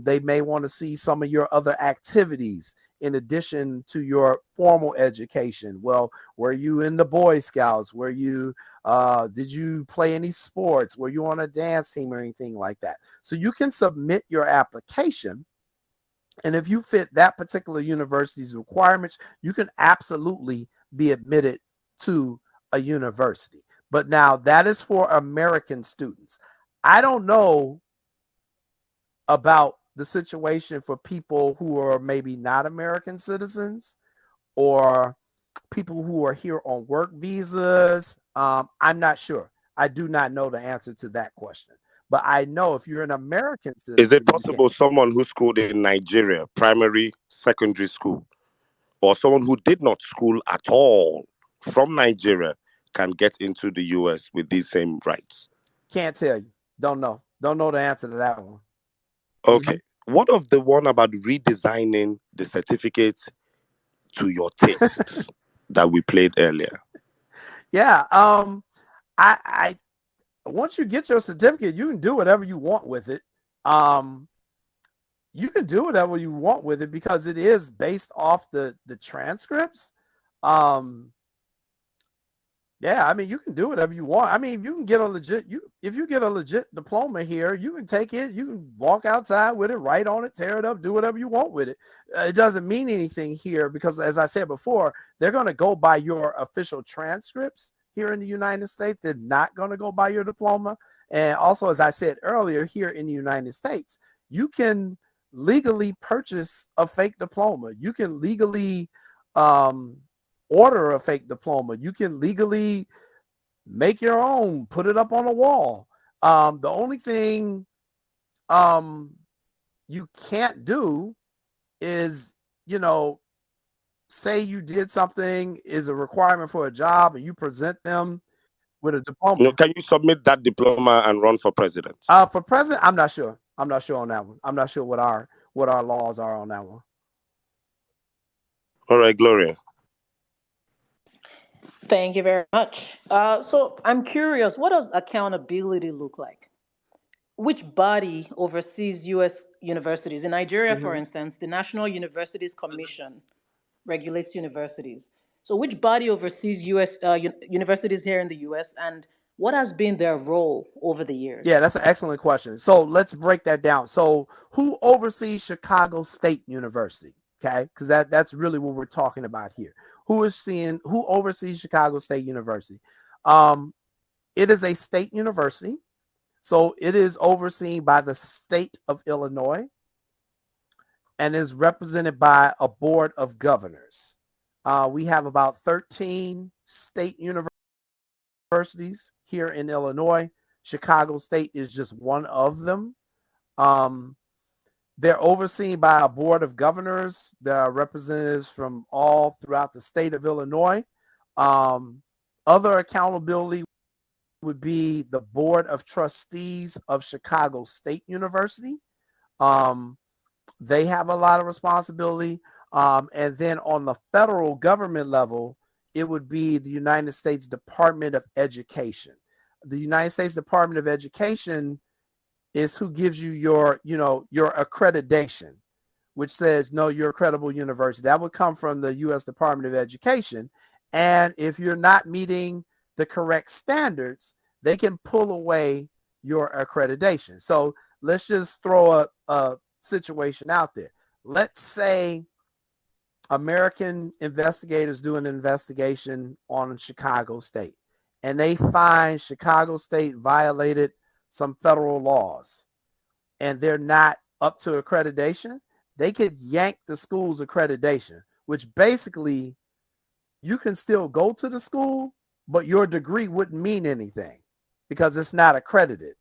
They may want to see some of your other activities in addition to your formal education. Well, were you in the Boy Scouts? Were you, did you play any sports? Were you on a dance team or anything like that? So you can submit your application. And if you fit that particular university's requirements, you can absolutely be admitted to a university. But now that is for American students. I don't know about the situation for people who are maybe not American citizens or people who are here on work visas. I'm not sure. I do not know the answer to that question. But I know if you're an American Is it citizen, you can. possible someone who schooled in Nigeria, primary, secondary school, or someone who did not school at all from Nigeria can get into the US with these same rights? Can't tell you. Don't know. Don't know the answer to that one. Okay. What of the one about redesigning the certificate to your taste that we played earlier? Yeah. I once you get your certificate, you can do whatever you want with it. You can do whatever you want with it because it is based off the transcripts. Yeah, I mean, you can do whatever you want. I mean, if you can get a legit, if you get a legit diploma here, you can take it, you can walk outside with it, write on it, tear it up, do whatever you want with it. It doesn't mean anything here because, as I said before, they're going to go by your official transcripts here in the United States. They're not going to go by your diploma. And also, as I said earlier, here in the United States, you can legally purchase a fake diploma. You can legally order a fake diploma. You can legally make your own, put it up on a wall. The only thing you can't do is, say you did something is a requirement for a job and you present them with a diploma. Can you submit that diploma and run for president? For president, I'm not sure. I'm not sure on that one. I'm not sure what our laws are on that one. All right, Gloria. Thank you very much. So I'm curious, what does accountability look like? Which body oversees U.S. universities? In Nigeria, for instance, the National Universities Commission regulates universities. So which body oversees U.S. Universities here in the U.S. and what has been their role over the years? Yeah, that's an excellent question. So let's break that down. So who oversees Chicago State University? Okay, because that's really what we're talking about here. Who oversees Chicago State University? It is a state university. So it is overseen by the state of Illinois and is represented by a board of governors. We have about 13 state universities here in Illinois. Chicago State is just one of them. They're overseen by a board of governors. There are representatives from all throughout the state of Illinois. Other accountability would be the Board of Trustees of Chicago State University. They have a lot of responsibility. And then on the federal government level, it would be the United States Department of Education. The United States Department of Education is who gives you your accreditation, which says, no, you're a credible university. That would come from the U.S. Department of Education. And if you're not meeting the correct standards, they can pull away your accreditation. So let's just throw a situation out there. Let's say American investigators do an investigation on Chicago State, and they find Chicago State violated some federal laws, and they're not up to accreditation. They could yank the school's accreditation, which basically you can still go to the school, but your degree wouldn't mean anything because it's not accredited.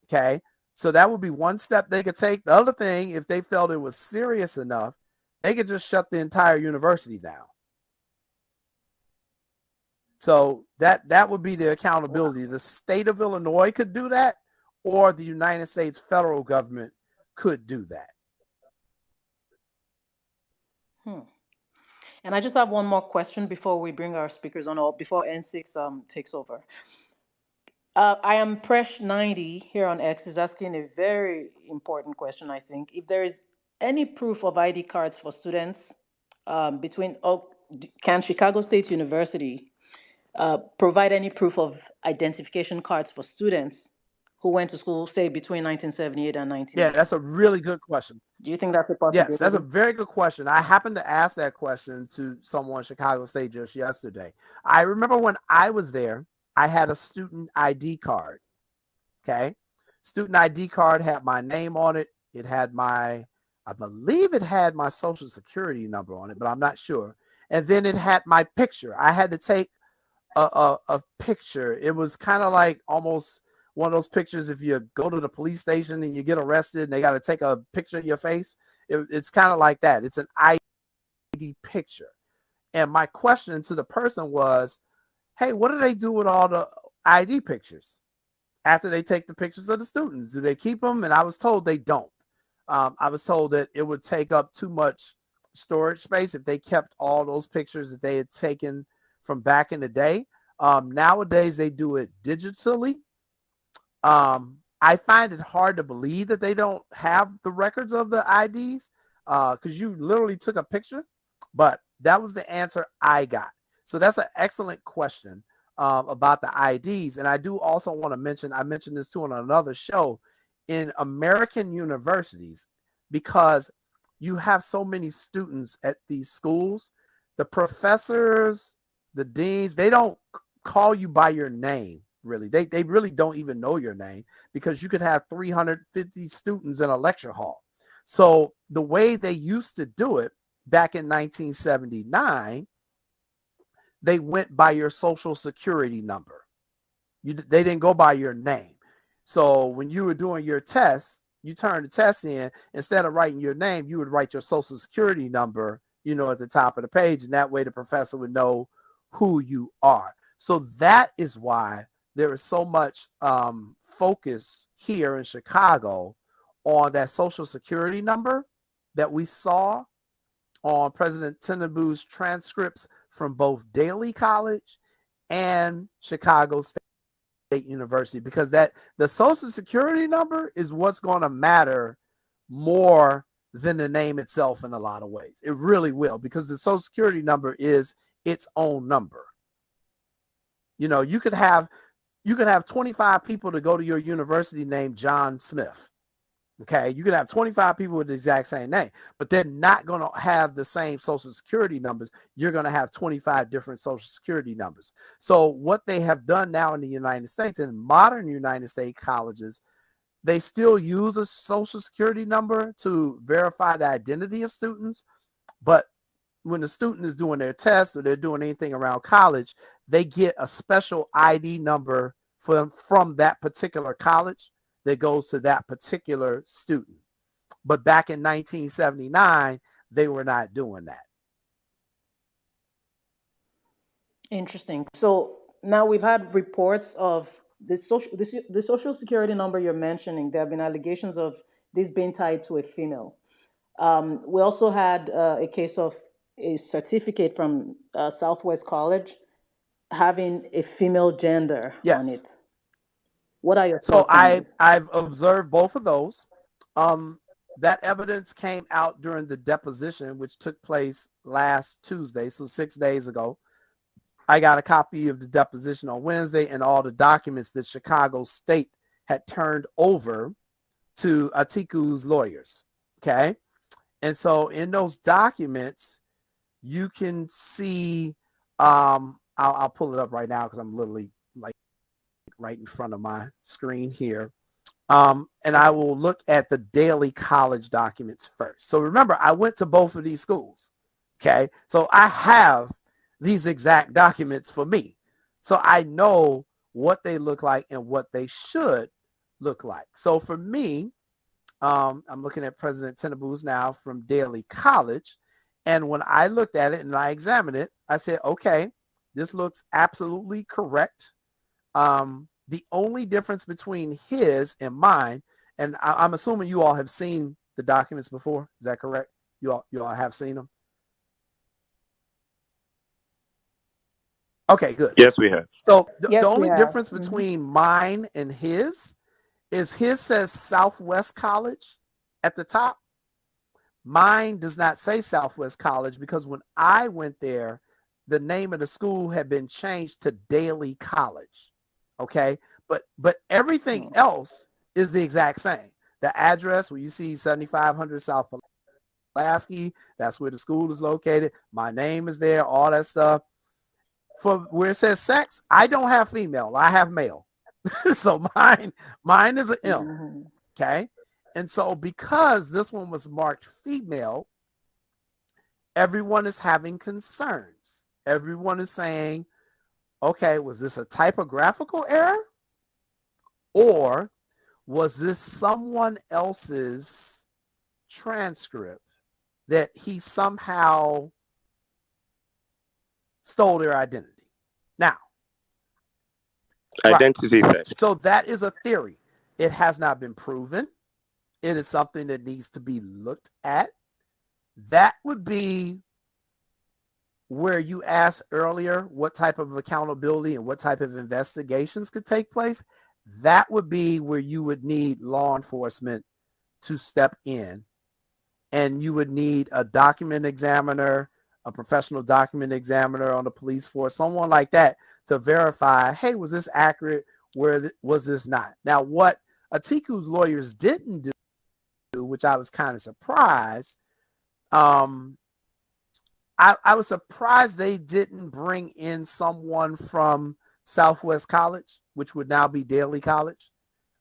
Okay. So that would be one step they could take. The other thing, if they felt it was serious enough, they could just shut the entire university down. So that would be the accountability. The state of Illinois could do that, or the United States federal government could do that. And I just have one more question before we bring our speakers on, or before N6 takes over. I am Presh90 here on X is asking a very important question, I think. If there is any proof of ID cards for students can Chicago State University provide any proof of identification cards for students who went to school, say, between 1978 and Yeah, 1980? that's a really good question. Do you think that's a Yes, that's a possibility? very good question. I happened to ask that question to someone in Chicago State just yesterday. I remember when I was there, I had a student ID card. Okay. Student ID card had my name on it. It had I believe it had my social security number on it, but I'm not sure. And then it had my picture. I had to take a picture. It was kind of like almost one of those pictures if you go to the police station and you get arrested and they got to take a picture of your face. It's kind of like that. It's an ID picture. And my question to the person was, hey, what do they do with all the ID pictures after they take the pictures of the students? Do they keep them? And I was told they don't. I was told that it would take up too much storage space if they kept all those pictures that they had taken from back in the day. Nowadays, they do it digitally. I find it hard to believe that they don't have the records of the IDs because you literally took a picture, but that was the answer I got. So that's an excellent question about the IDs. And I do also want to mention, I mentioned this too on another show, in American universities, because you have so many students at these schools, the professors, the deans, they don't call you by your name. Really, they really don't even know your name because you could have 350 students in a lecture hall. So the way they used to do it back in 1979, they went by your social security number. They didn't go by your name. So when you were doing your test, you turned the test in, instead of writing your name, you would write your social security number, at the top of the page. And that way the professor would know who you are. So that is why there is so much focus here in Chicago on that social security number that we saw on President Teneboo's transcripts from both Daly College and Chicago State University, because the social security number is what's going to matter more than the name itself in a lot of ways. It really will, because the social security number is its own number. You could have 25 people to go to your university named John Smith. Okay, you could have 25 people with the exact same name, but they're not going to have the same social security numbers. You're going to have 25 different social security numbers. So what they have done now in the United States, in modern United States colleges, they still use a social security number to verify the identity of students. But when the student is doing their tests or they're doing anything around college, they get a special ID number from that particular college that goes to that particular student. But back in 1979, they were not doing that. Interesting. So now we've had reports of the social security number you're mentioning. There have been allegations of this being tied to a female. We also had a case of a certificate from Southwest College having a female gender on Yes. it. What are your So thoughts on this? I've observed both of those. That evidence came out during the deposition, which took place last Tuesday, so 6 days ago. I got a copy of the deposition on Wednesday and all the documents that Chicago State had turned over to Atiku's lawyers. Okay. And so in those documents, you can see, I'll pull it up right now because I'm literally like right in front of my screen here. And I will look at the Daly College documents first. So remember, I went to both of these schools. Okay. So I have these exact documents for me. So I know what they look like and what they should look like. So for me, I'm looking at President Teneboo's now from Daly College. And when I looked at it and I examined it, I said, okay, this looks absolutely correct. The only difference between his and mine, and I'm assuming you all have seen the documents before. Is that correct? You all have seen them? Okay, good. Yes, we have. So the Yes, we only have. difference between mine and his is his says Southwest College at the top. Mine does not say Southwest College because when I went there, the name of the school had been changed to Daly College. Okay, but everything else is the exact same. The address where you see 7500 South Pulaski, that's where the school is located. My name is there, all that stuff. For where it says sex, I don't have female, I have male. So mine is an M. Okay. And so because this one was marked female, everyone is having concerns. Everyone is saying, okay, was this a typographical error? Or was this someone else's transcript that he somehow stole their identity? Now, Identity theft. so that is a theory. It has not been proven. It is something that needs to be looked at. That would be where you asked earlier what type of accountability and what type of investigations could take place. That would be where you would need law enforcement to step in, and you would need a document examiner, a professional document examiner on the police force, someone like that to verify, hey, was this accurate? Where was this not? Now, what Atiku's lawyers didn't do, which I was kind of surprised, I was surprised they didn't bring in someone from Southwest College, which would now be Daly College.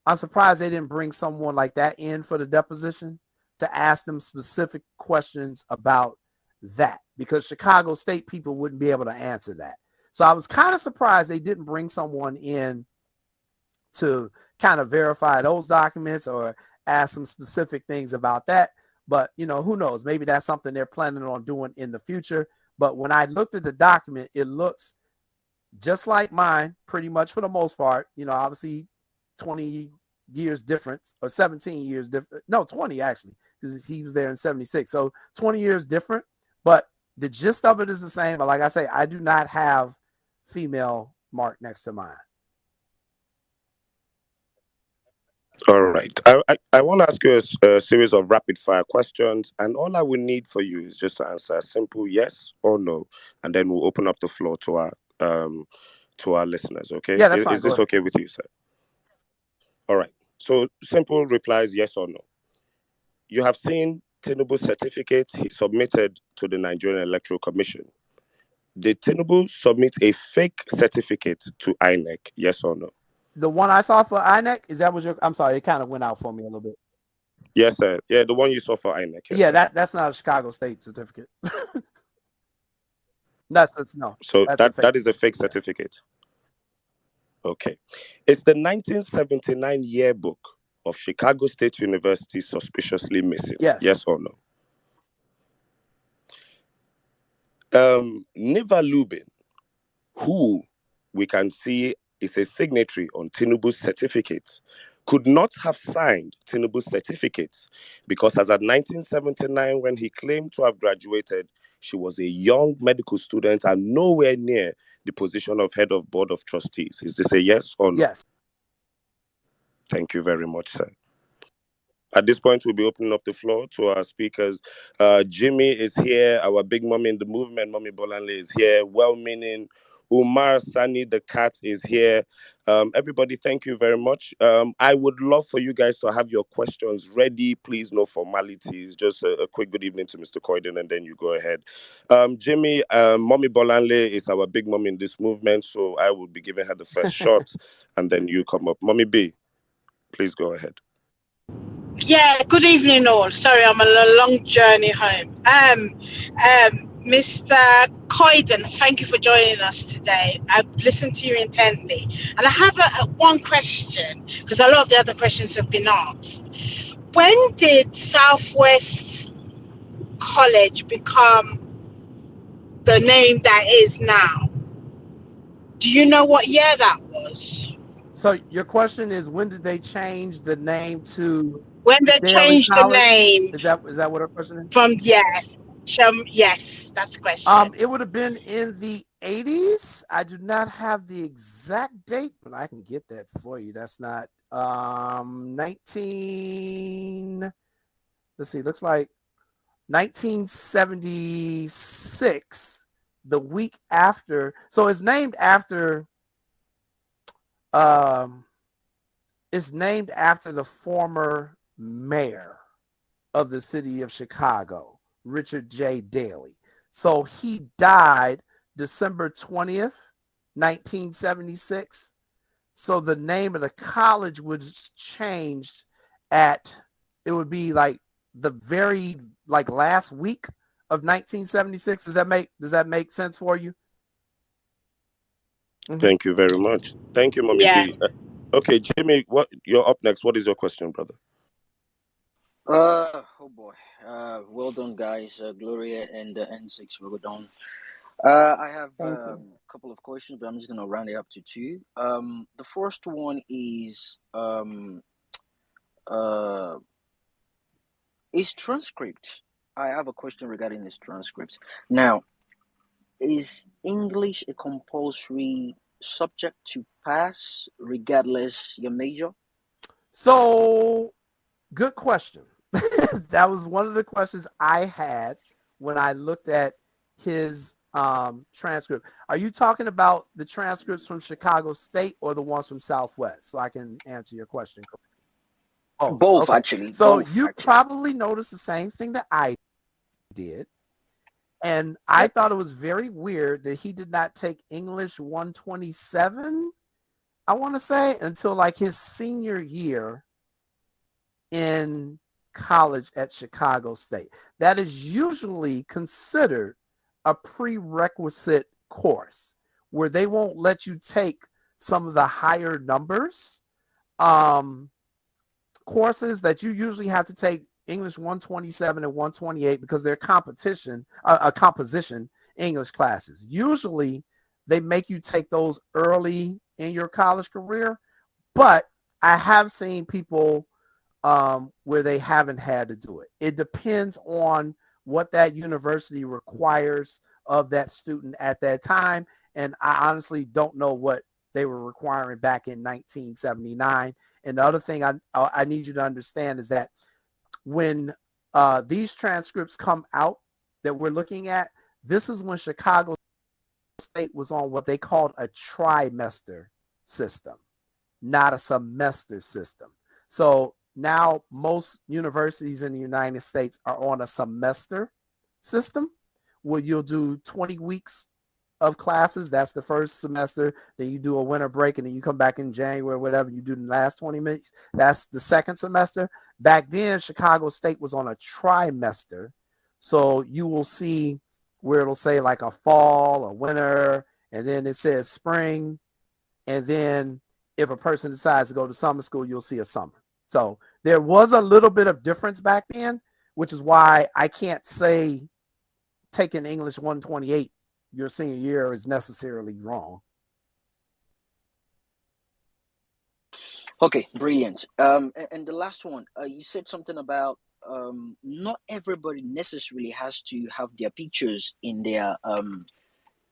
I'm surprised they didn't bring someone like that in for the deposition to ask them specific questions about that, because Chicago State people wouldn't be able to answer that. So I was kind of surprised they didn't bring someone in to kind of verify those documents or ask some specific things about that. But, you know, who knows? Maybe that's something they're planning on doing in the future. But when I looked at the document, it looks just like mine, pretty much for the most part. You know, obviously 20 years difference, or 17 years different. No, 20 actually, because he was there in 76. So 20 years different. But the gist of it is the same. But like I say, I do not have female mark next to mine. All right. I want to ask you a series of rapid fire questions, and all I will need for you is just to answer a simple yes or no, and then we'll open up the floor to our listeners. Okay? Yeah, that's fine. Is Go this ahead. okay with you, sir? All right. So simple replies, yes or no. You have seen Tinubu's certificate he submitted to the Nigerian Electoral Commission. Did Tinubu submit a fake certificate to INEC? Yes or no? The one I saw for INEC, is that was your? I'm sorry, it kind of went out for me a little bit. Yes, sir. Yeah, the one you saw for INEC. Yes, Yeah, sir. that's not a Chicago State certificate. That's no. So That's that is a fake yeah. certificate. Okay. It's the 1979 yearbook of Chicago State University suspiciously missing. Yes. Yes or no? Niva Lubin, who we can see is a signatory on Tinubu's certificates, could not have signed Tinubu's certificates because as at 1979, when he claimed to have graduated, she was a young medical student and nowhere near the position of head of board of trustees. Is this a yes or no? Yes. Thank you very much, sir. At this point, we'll be opening up the floor to our speakers. Jimmy is here, our big mommy in the movement. Mommy Bolanle is here. Well-meaning Umar Sani, the cat, is here. Everybody, thank you very much. I would love for you guys to have your questions ready. Please, no formalities. Just a quick good evening to Mr. Coyden, and then you go ahead. Jimmy, Mommy Bolanle is our big mom in this movement, so I will be giving her the first shot, and then you come up. Mommy B, please go ahead. Yeah, good evening all. Sorry, I'm on a long journey home. Mr. Coyden, thank you for joining us today. I've listened to you intently. And I have one question, because a lot of the other questions have been asked. When did Southwest College become the name that is now? Do you know what year that was? So your question is, when did they change the name to When they Daly changed the College? name Is that what her question is? from, yes, yes, that's the question. It would have been in the 80s. I do not have the exact date, but I can get that for you. That's not 19. Let's see. Looks like 1976. The week after. So it's named after. It's named after the former mayor of the city of Chicago, Richard J. Daley. So he died December 20th, 1976. So the name of the college was changed it would be like the very last week of 1976. Does that make sense for you? Mm-hmm. Thank you very much. Thank you, Mommy B. Okay, Jimmy, you're up next. What is your question, brother? Oh boy. Well done, guys. Gloria and N6, well done. I have a couple of questions, but I'm just gonna round it up to two. The first one is transcript. I have a question regarding this transcript. Now, is English a compulsory subject to pass regardless your major? So, good question. That was one of the questions I had when I looked at his transcript. Are you talking about the transcripts from Chicago State or the ones from Southwest? So I can answer your question. Both okay. Actually. So both, you actually. probably noticed the same thing that I did. And I thought it was very weird that he did not take English 127, I want to say, until like his senior year in college at Chicago State. That is usually considered a prerequisite course where they won't let you take some of the higher numbers courses that you usually have to take English 127 and 128 because they're composition English classes. Usually they make you take those early in your college career, but I have seen people where they haven't had to do it. It depends on what that university requires of that student at that time. And I honestly don't know what they were requiring back in 1979. And the other thing I need you to understand is that when these transcripts come out that we're looking at, this is when Chicago State was on what they called a trimester system, not a semester system. So now most universities in the United States are on a semester system where you'll do 20 weeks of classes. That's the first semester. Then you do a winter break and then you come back in January, whatever, you do the last 20 minutes. That's the second semester. Back then, Chicago State was on a trimester. So you will see where it'll say like a fall, a winter, and then it says spring. And then if a person decides to go to summer school, you'll see a summer. So there was a little bit of difference back then, which is why I can't say taking English 128 your senior year is necessarily wrong. Okay, brilliant. And the last one, you said something about not everybody necessarily has to have their pictures in their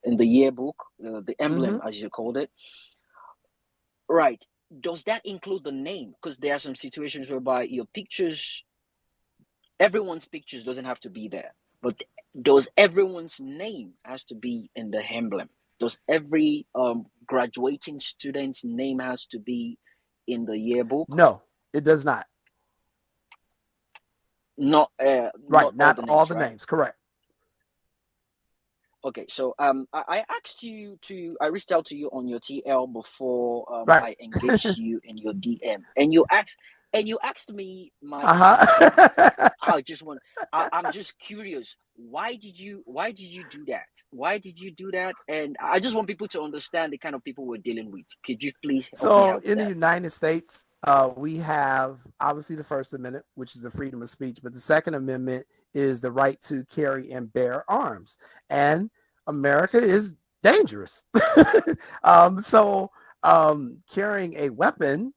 in the yearbook, the emblem, as you called it. Right. Does that include the name? Because there are some situations whereby your pictures, everyone's pictures doesn't have to be there. But does everyone's name has to be in the emblem? Does every graduating student's name has to be in the yearbook? No, it does not. Not all the names, correct. Okay, so I asked you I reached out to you on your TL before I engaged you in your DM, and you asked me my I just want I'm just curious, why did you do that? Why did you do that? And I just want people to understand the kind of people we're dealing with. Could you please help me out with in that? the United States, we have obviously the First Amendment, which is the freedom of speech, but the Second Amendment is the right to carry and bear arms. And America is dangerous. So carrying a weapon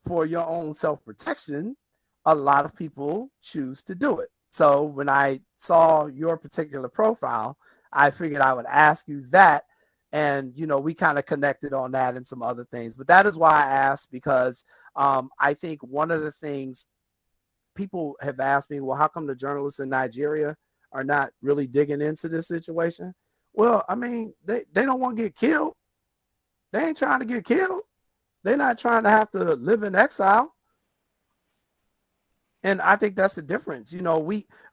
for your own self-protection, a lot of people choose to do it. So when I saw your particular profile, I figured I would ask you that And, we kind of connected on that and some other things. But that is why I asked, because I think one of the things people have asked me, well, how come the journalists in Nigeria are not really digging into this situation? Well, I mean, they don't want to get killed. They ain't trying to get killed. They're not trying to have to live in exile. And I think that's the difference.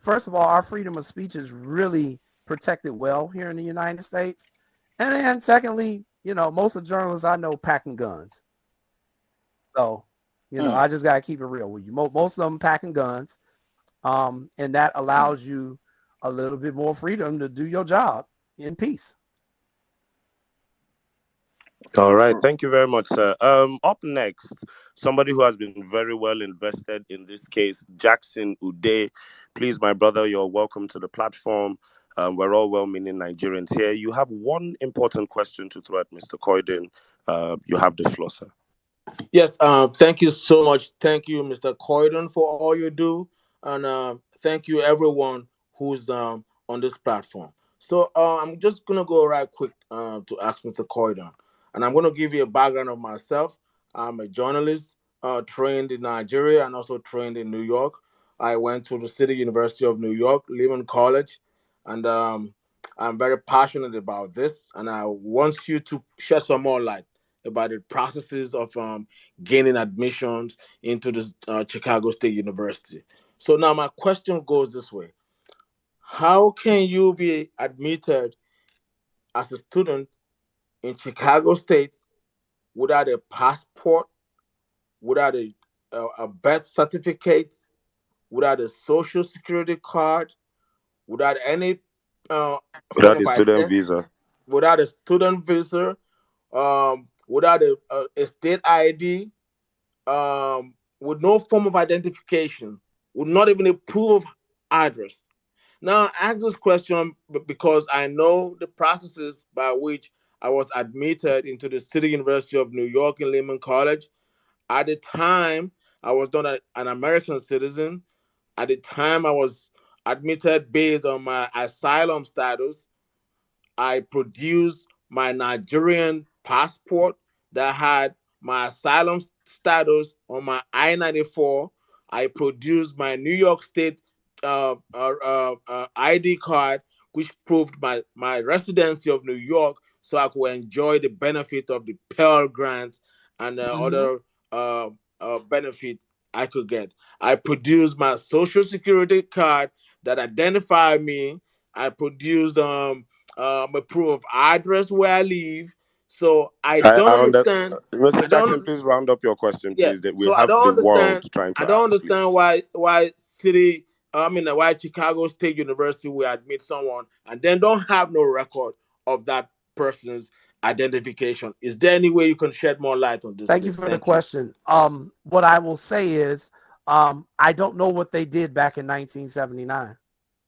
First of all, our freedom of speech is really protected well here in the United States. And then secondly, most of the journalists I know packing guns. So, I just got to keep it real with you. Most of them packing guns. And that allows you a little bit more freedom to do your job in peace. All right. Thank you very much, sir. Up next, somebody who has been very well invested in this case, Jackson Ude. Please, my brother, you're welcome to the platform. We're all well-meaning Nigerians here. You have one important question to throw at Mr. Coyden. You have the floor, sir. Yes, thank you so much. Thank you, Mr. Coyden, for all you do. And thank you, everyone who's on this platform. So I'm just going to go right quick to ask Mr. Coyden. And I'm going to give you a background of myself. I'm a journalist trained in Nigeria and also trained in New York. I went to the City University of New York, Lehman College. And I'm very passionate about this. And I want you to shed some more light about the processes of gaining admissions into the Chicago State University. So now my question goes this way. How can you be admitted as a student in Chicago State without a passport, without a birth certificate, without a social security card, without any form Without of a student identity, visa? without a student visa, without a state ID, with no form of identification, with not even a proof of address? Now, I ask this question because I know the processes by which I was admitted into the City University of New York in Lehman College. At the time, I was not an American citizen. At the time, I was admitted based on my asylum status. I produced my Nigerian passport that had my asylum status on my I-94. I produced my New York State ID card, which proved my residency of New York, so I could enjoy the benefit of the Pell Grant and other benefit I could get. I produced my Social Security card that identified me. I produced a proof of address where I live. So I don't understand. Mr. Jackson, please round up your question, Yeah. please. That we So I have don't the understand. world trying to I don't ask, understand please. why Chicago State University will admit someone and then don't have no record of that person's identification. Is there any way you can shed more light on this? Thank you for the question. What I will say is, I don't know what they did back in 1979.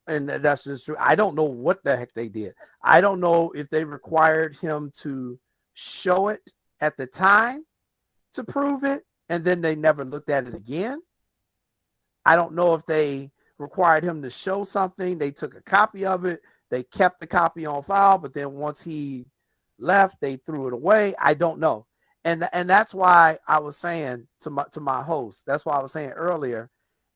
And that's just true. I don't know what the heck they did. I don't know if they required him to show it at the time to prove it, and then they never looked at it again. I don't know if they required him to show something. They took a copy of it. They kept the copy on file, but then once he left, they threw it away. I don't know. And that's why I was saying to my host, that's why I was saying earlier,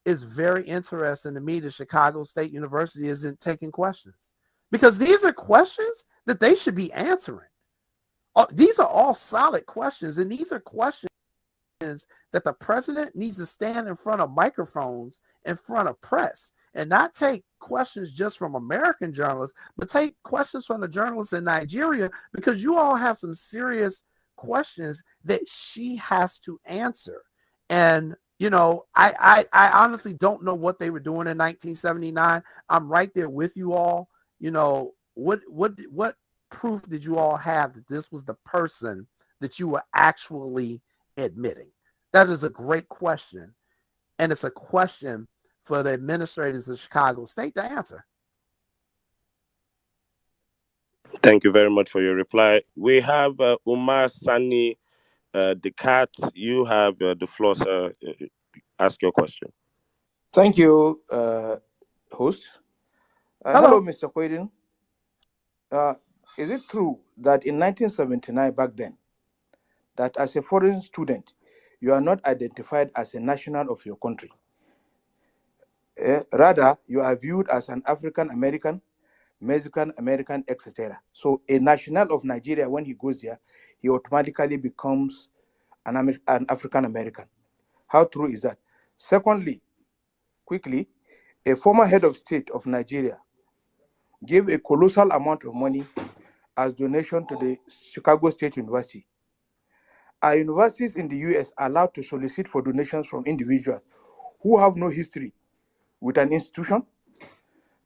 it's very interesting to me that Chicago State University isn't taking questions, because these are questions that they should be answering. These are all solid questions, and these are questions that the president needs to stand in front of microphones, in front of press, and not take questions just from American journalists, but take questions from the journalists in Nigeria, because you all have some serious questions that she has to answer. And I honestly don't know what they were doing in 1979. I'm right there with you all. What proof did you all have that this was the person that you were actually admitting? That is a great question. And it's a question for the administrators of Chicago State to answer. Thank you very much for your reply. We have Umar Sani Decat. You have the floor, sir. Ask your question. Thank you, host. Hello, Mr. Coyden. Is it true that in 1979, back then, that as a foreign student, you are not identified as a national of your country. Rather, you are viewed as an African American, Mexican American, etc. So a national of Nigeria, when he goes there, he automatically becomes an African American. How true is that? Secondly, quickly, a former head of state of Nigeria gave a colossal amount of money as donation to the Chicago State University. Are universities in the US allowed to solicit for donations from individuals who have no history with an institution?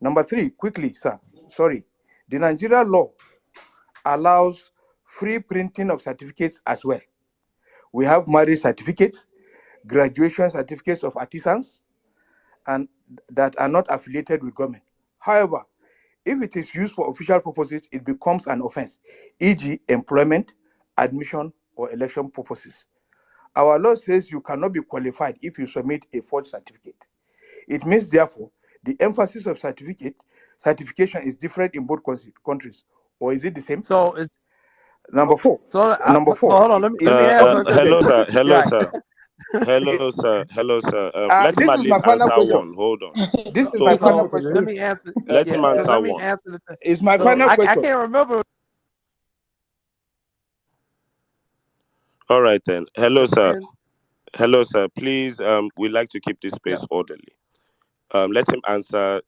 Number three, quickly, sir, sorry. The Nigerian law allows free printing of certificates as well. We have marriage certificates, graduation certificates of artisans, and that are not affiliated with government. However, if it is used for official purposes, it becomes an offense, e.g., employment, admission, or election purposes. Our law says you cannot be qualified if you submit a forged certificate. It means, therefore, the emphasis of certification is different in both countries, or is it the same? So it's Number four. so. Hold on. Let me Is it answer. Hello, sir. Hello, Right. sir. Hello, sir. Hello, sir. Let him This at is my least final answer question. one. Hold on. This is my So, final So question. let me answer. let Yeah. him So answer let me one. answer the thing. It's my So final I question. can't remember. All right then. Hello, sir. Depends. Hello, sir. Please, we'd like to keep this Yeah. space orderly. Let him answer.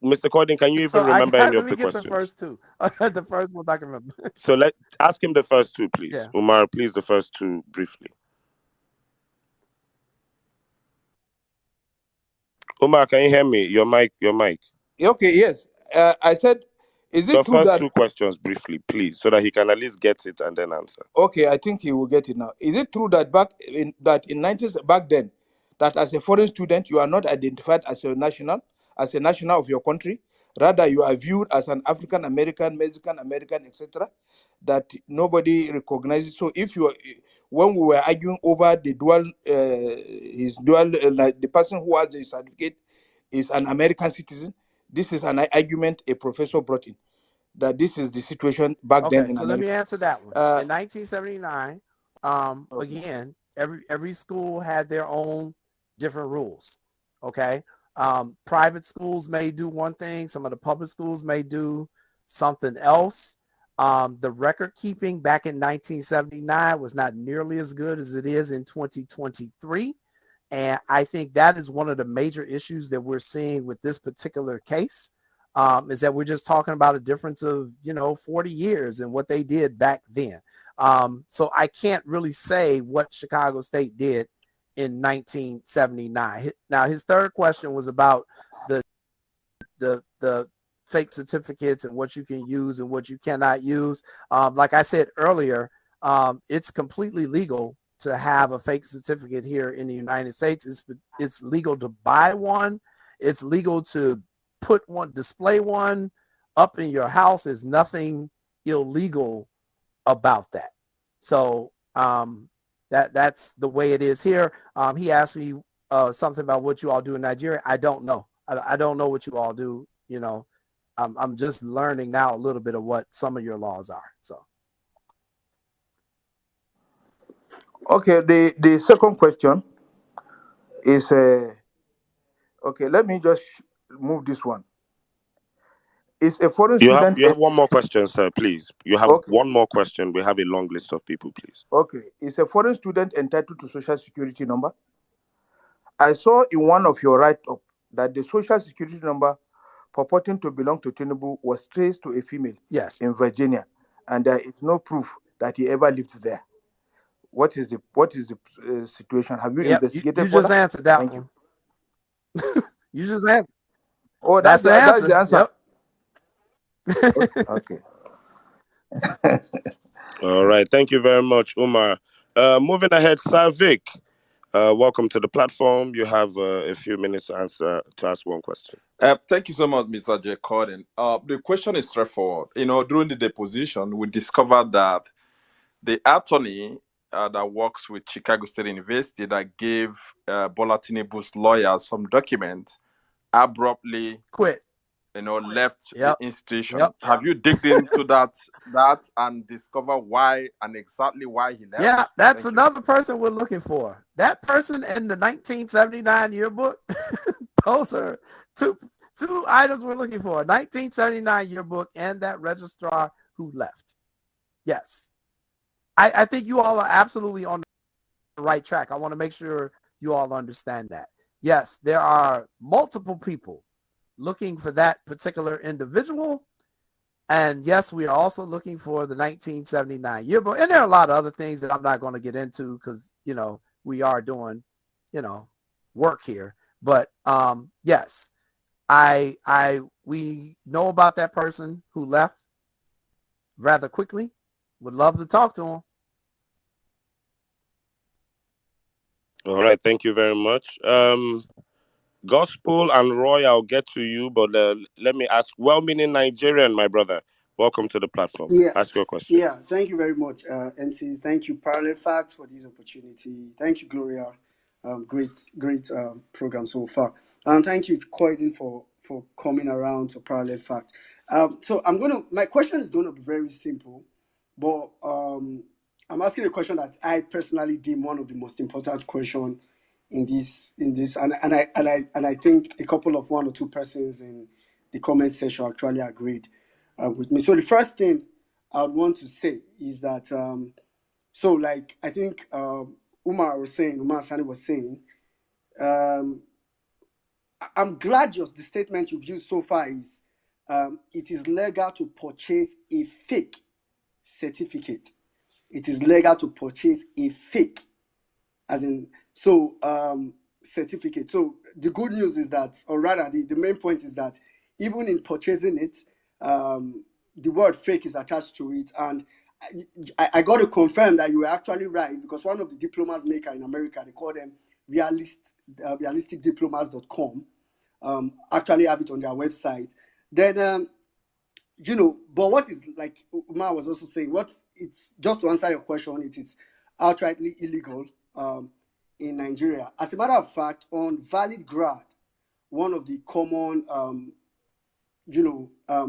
Mr. Cording, can you So even remember any let of me the get the questions? first two. The first ones I can remember. So ask him the first two, please. Yeah. Umar, please, the first two briefly. Umar, can you hear me? Your mic. Okay, yes. I said, is Your it true first that... two questions briefly, please, so that he can at least get it and then answer. Okay, I think he will get it now. Is it true that back then, that as a foreign student, you are not identified as a national of your country? Rather, you are viewed as an African American, Mexican American, etc., that nobody recognizes. So when we were arguing over the the person who has the certificate is an American citizen, this is an argument a professor brought in, that this is the situation back then in So America. let me answer that one. In 1979, Okay. again, every school had their own different rules. Okay. Private schools may do one thing. Some of the public schools may do something else. The record keeping back in 1979 was not nearly as good as it is in 2023. And I think that is one of the major issues that we're seeing with this particular case. Is that we're just talking about a difference of 40 years and what they did back then. So I can't really say what Chicago State did in 1979. Now his third question was about the fake certificates and what you can use and what you cannot use. Like I said earlier, it's completely legal to have a fake certificate here in the United States. It's legal to buy one. It's legal to display one up in your house. There's nothing illegal about that. So that's the way it is here. He asked me something about what you all do in Nigeria. I don't know. I don't know what you all do. I'm just learning now a little bit of what some of your laws are. So. Okay, the second question is okay. Let me just move this one. Is a foreign student? You have one more question, sir. Please. You have Okay. one more question. We have a long list of people. Please. Okay, is a foreign student entitled to social security number? I saw in one of your write-up that the social security number purporting to belong to Tinubu was traced to a female. Yes. In Virginia, and there is no proof that he ever lived there. What is the situation? Have you investigated? You just answered that Thank one. You just answered. Oh, that's the answer. That's the answer. Yep. Okay. All right. Thank you very much, Umar. Moving ahead, Savik. Welcome to the platform. You have a few minutes to ask one question. Thank you so much, Mr. J. Corden. The question is straightforward. During the deposition, we discovered that the attorney that works with Chicago State University that gave Bola Tinubu's lawyer some documents abruptly quit. left the Yep. institution. Yep. Have you digged into that and discover why and exactly why he left? Yeah, that's Thank you. another person we're looking for. That person in the 1979 yearbook. Those are two items we're looking for: 1979 yearbook and that registrar who left. Yes, I think you all are absolutely on the right track. I want to make sure you all understand that. Yes, there are multiple people looking for that particular individual. And yes, we are also looking for the 1979 yearbook. And there are a lot of other things that I'm not going to get into because, we are doing, work here. But yes, we know about that person who left rather quickly. Would love to talk to him. All right, thank you very much. Gospel and Roy, I'll get to you, but let me ask, well-meaning Nigerian, my brother, welcome to the platform. Yeah, Ask your question. yeah. Thank you very much, NCs. Thank you, Parallel Facts, for this opportunity. Thank you, Gloria. Great program so far. And thank you, Coyden, for coming around to Parallel Fact. So my question is gonna be very simple, but I'm asking a question that I personally deem one of the most important questions in this, and I think a couple of one or two persons in the comment section actually agreed with me. So the first thing I would want to say is that so like I think Umar Sani was saying, I'm glad the statement you've used so far is it is legal to purchase a fake certificate. It is legal to purchase a fake, as in, certificate. So the good news is that, or rather the main point is that even in purchasing it, the word fake is attached to it. And I got to confirm that you were actually right, because one of the diplomas maker in America, they call them realisticdiplomas.com, actually have it on their website. Then, but what is, like Umar was also saying, it's just to answer your question, it is outrightly illegal in Nigeria. As a matter of fact, on Valid Grad, one of the common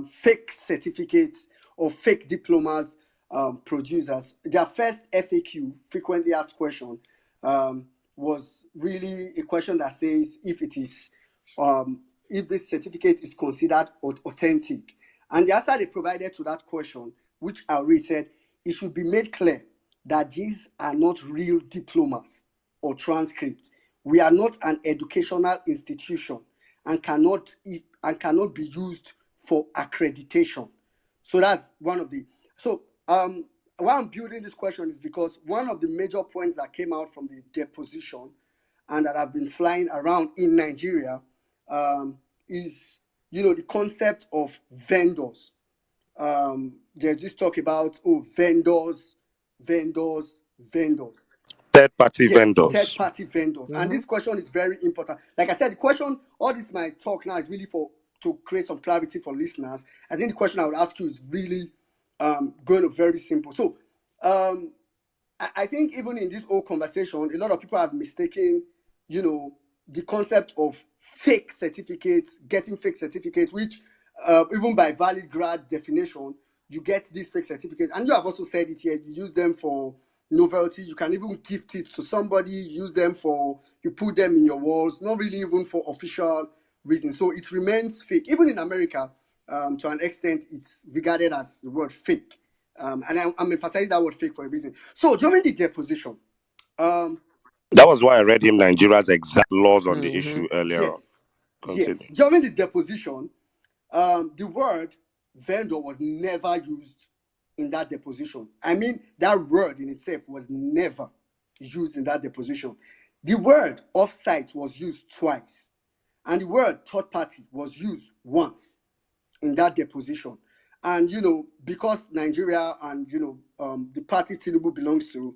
fake certificates or fake diplomas producers, their first FAQ, frequently asked question, was really a question that says if this certificate is considered authentic. And the answer they provided to that question, which I already said, it should be made clear that these are not real diplomas or transcripts. We are not an educational institution and cannot be used for accreditation. So that's one of the. So why I'm building this question is because one of the major points that came out from the deposition and that have been flying around in Nigeria is the concept of vendors. There's this talk about vendors. Third-party vendors. Third-party vendors. And this question is very important. Like I said, the question, all this my talk now is really to create some clarity for listeners. I think the question I would ask you is really going to be very simple. So I think even in this whole conversation, a lot of people have mistaken, the concept of fake certificates, getting fake certificates, which even by Valid Grad definition, you get these fake certificates. And you have also said it here, you use them for novelty. You can even gift it to somebody, use them you put them in your walls, not really even for official reasons. So it remains fake. Even in America, to an extent, it's regarded as the word fake. And I'm emphasizing that word fake for a reason. So during the deposition, that was why I read him Nigeria's exact laws on the issue earlier on. Continue. Yes. During the deposition, the word vendor was never used in that deposition. I mean, that word in itself was never used in that deposition. The word off-site was used twice, and the word third party was used once in that deposition. And because Nigeria and the party Tinubu belongs to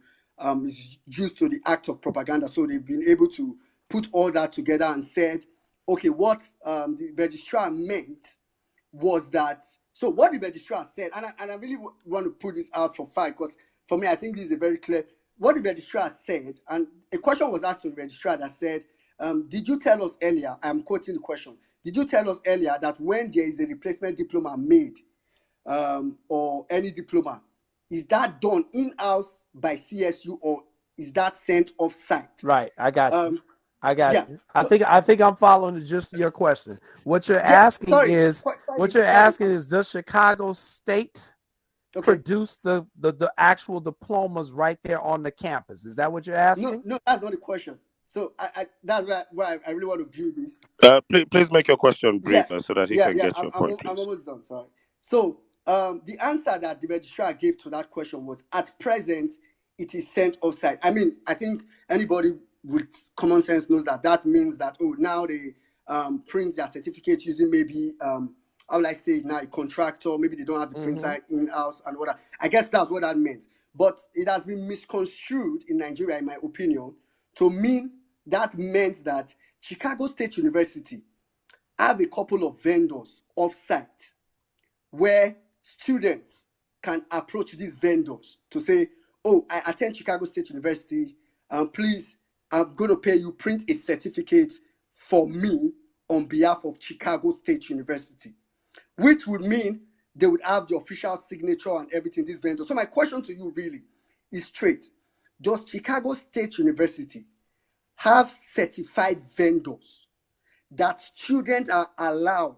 is used to the act of propaganda, so they've been able to put all that together and said, okay, what the registrar meant was that. So what the registrar said, and I really want to put this out for fact, because for me I think this is a very clear. What the registrar said, and a question was asked to the registrar that said, did you tell us earlier? I'm quoting the question. did you tell us earlier that when there is a replacement diploma made, or any diploma, is that done in-house by CSU or is that sent off-site? Right, I got you. I got Yeah. you. I think I'm following just your question. What you're Yeah. asking Sorry. is does Chicago State produce the actual diplomas right there on the campus? Is that what you're asking? No, that's not the question. So that's why I really want to build this. Please make your question brief so that he can Yeah. get your point, please. I'm almost done. Sorry. So the answer that the registrar gave to that question was, at present, it is sent offsite. I mean, I think anybody with common sense knows that means that, now they print their certificate using maybe how will I say now, a contractor, maybe they don't have the printer in-house and what. I guess that's what that meant. But it has been misconstrued in Nigeria, in my opinion, to mean that meant that Chicago State University have a couple of vendors off-site where students can approach these vendors to say, I attend Chicago State University, please, I'm going to pay you, print a certificate for me on behalf of Chicago State University, which would mean they would have the official signature and everything, these vendors. So my question to you really is straight. Does Chicago State University have certified vendors that students are allowed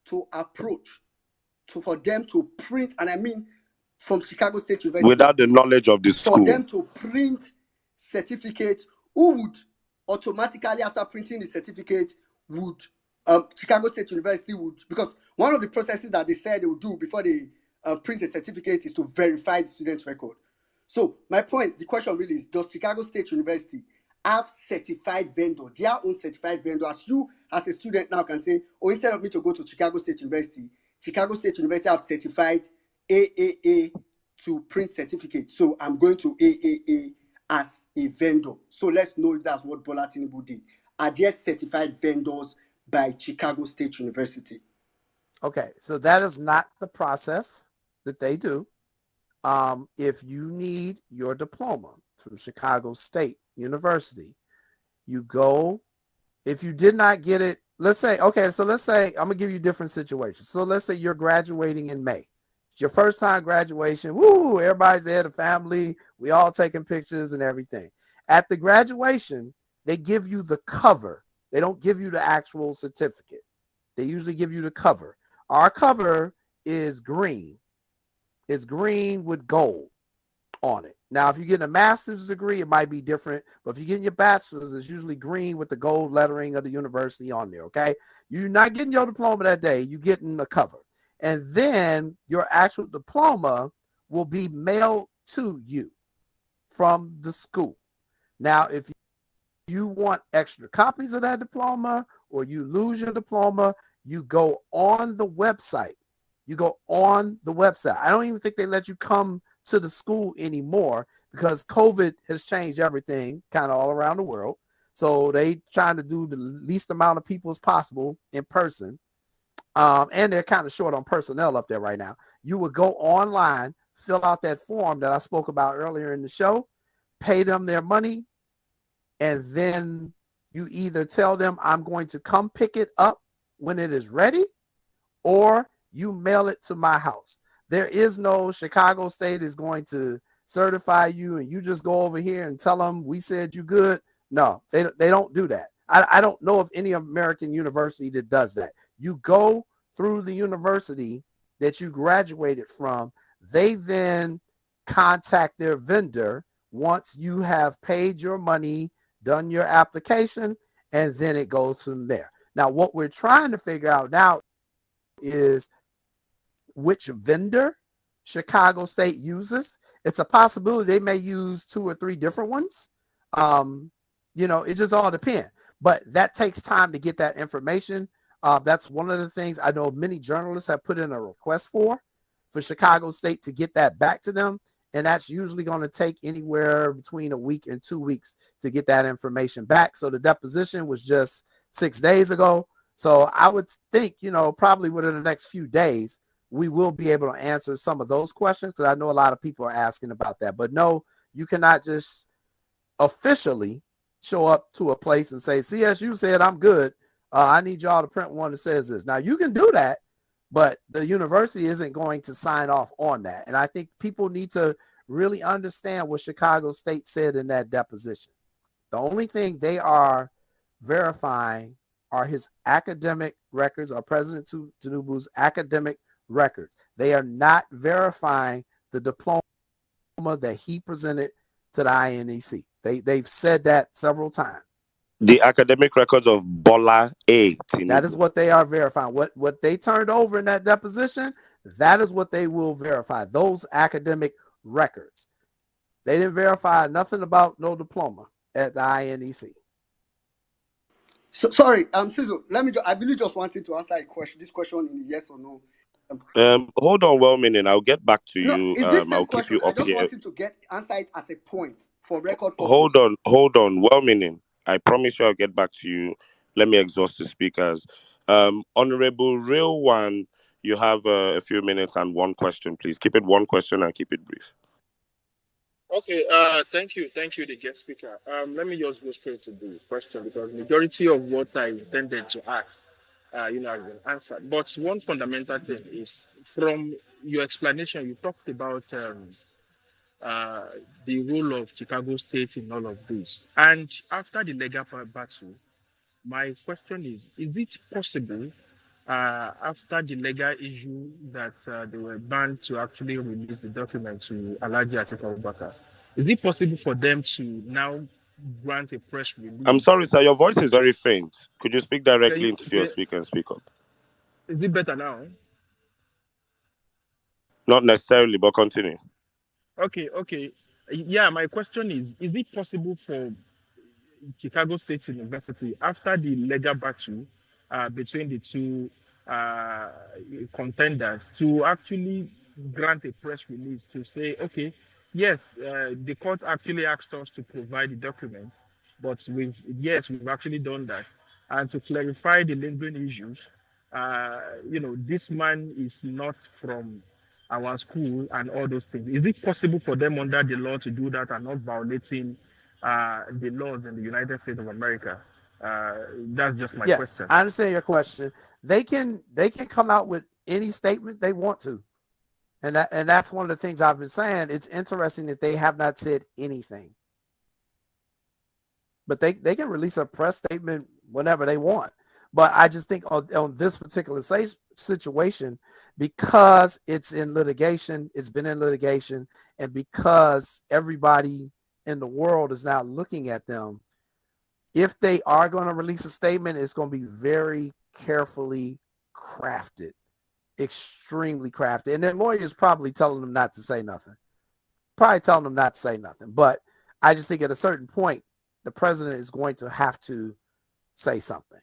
to approach for them to print, and I mean from Chicago State University, without the knowledge of the school, for them to print certificate, who would automatically, after printing the certificate, would Chicago State University would, because one of the processes that they said they would do before they print a certificate is to verify the student's record. So my point, the question really is, does Chicago State University have certified vendor, their own certified vendor, as you as a student now can say, instead of me to go to Chicago State University have certified AAA to print certificates, so I'm going to AAA as a vendor. So let's know if that's what Bola Tinubu did. Are there certified vendors by Chicago State University? Okay, so that is not the process that they do. If you need your diploma through Chicago State University, you go. If you did not get it, let's say I'm gonna give you different situations. So let's say you're graduating in May. It's your first time graduation. Woo! Everybody's there, the family. We all taking pictures and everything. At the graduation, they give you the cover. They don't give you the actual certificate. They usually give you the cover. Our cover is green. It's green with gold on it. Now, if you get a master's degree, it might be different. But if you get your bachelor's, it's usually green with the gold lettering of the university on there, okay? You're not getting your diploma that day. You're getting the cover. And then your actual diploma will be mailed to you from the school. Now, if you want extra copies of that diploma or you lose your diploma, you go on the website. I don't even think they let you come to the school anymore because COVID has changed everything kind of all around the world. So they trying to do the least amount of people as possible in person. And they're kind of short on personnel up there right now. You would go online, fill out that form that I spoke about earlier in the show, pay them their money, and then you either tell them I'm going to come pick it up when it is ready, or you mail it to my house. There is no Chicago State is going to certify you and you just go over here and tell them we said you good. No, they don't do that. I don't know of any American university that does that. You go through the university that you graduated from. They then contact their vendor once you have paid your money, done your application, and then it goes from there. Now, what we're trying to figure out now is which vendor Chicago State uses. It's a possibility they may use 2 or 3 different ones. It just all depends. But that takes time to get that information. That's one of the things I know many journalists have put in a request for Chicago State to get that back to them. And that's usually going to take anywhere between a week and 2 weeks to get that information back. So the deposition was just 6 days ago. So I would think, probably within the next few days, we will be able to answer some of those questions because I know a lot of people are asking about that. But no, you cannot just officially show up to a place and say, CSU said I'm good. I need y'all to print one that says this. Now, you can do that, but the university isn't going to sign off on that. And I think people need to really understand what Chicago State said in that deposition. The only thing they are verifying are his academic records, or President Tinubu's academic records. They are not verifying the diploma that he presented to the INEC. They've said that several times. The academic records of Bola A. Tinubu. That is what they are verifying. What they turned over in that deposition, that is what they will verify, those academic records. They didn't verify nothing about no diploma at the INEC. So, sorry, Sizzle, I really just wanted to answer this question in yes or no. Hold on, well-meaning. I'll get back to you. Is this I'll question? keep you up I just here. wanted to answer it as a point for record purpose. Hold on, well-meaning. I promise you I'll get back to you. Let me exhaust the speakers. Honorable Real One, you have a few minutes and one question, please. Keep it one question and keep it brief. Okay, thank you, the guest speaker. Let me just go straight to the question because majority of what I intended to ask, has been answered. But one fundamental thing is from your explanation, you talked about the role of Chicago State in all of this, and after the legal battle, my question is it possible after the legal issue that they were banned to actually release the document to Alhaji Atiku Abubakar? Is it possible for them to now grant a press release? I'm sorry, sir. Your voice is very faint. Could you speak directly into your okay. speaker and speak up? Is it better now? Not necessarily, but continue. Okay. Yeah, my question is it possible for Chicago State University, after the legal battle between the two contenders, to actually grant a press release to say, okay, yes, the court actually asked us to provide the document, but we've actually done that, and to clarify the lingering issues, this man is not from our school and all those things. Is it possible for them under the law to do that and not violating the laws in the United States of America? That's just my question. I understand your question. They can come out with any statement they want to, and that's one of the things I've been saying. It's interesting that they have not said anything, but they can release a press statement whenever they want. But I just think on this particular situation, because it's in litigation, it's been in litigation, and because everybody in the world is now looking at them, if they are going to release a statement, it's going to be very carefully crafted, extremely crafted. And their lawyers probably telling them not to say nothing. But I just think at a certain point, the president is going to have to say something.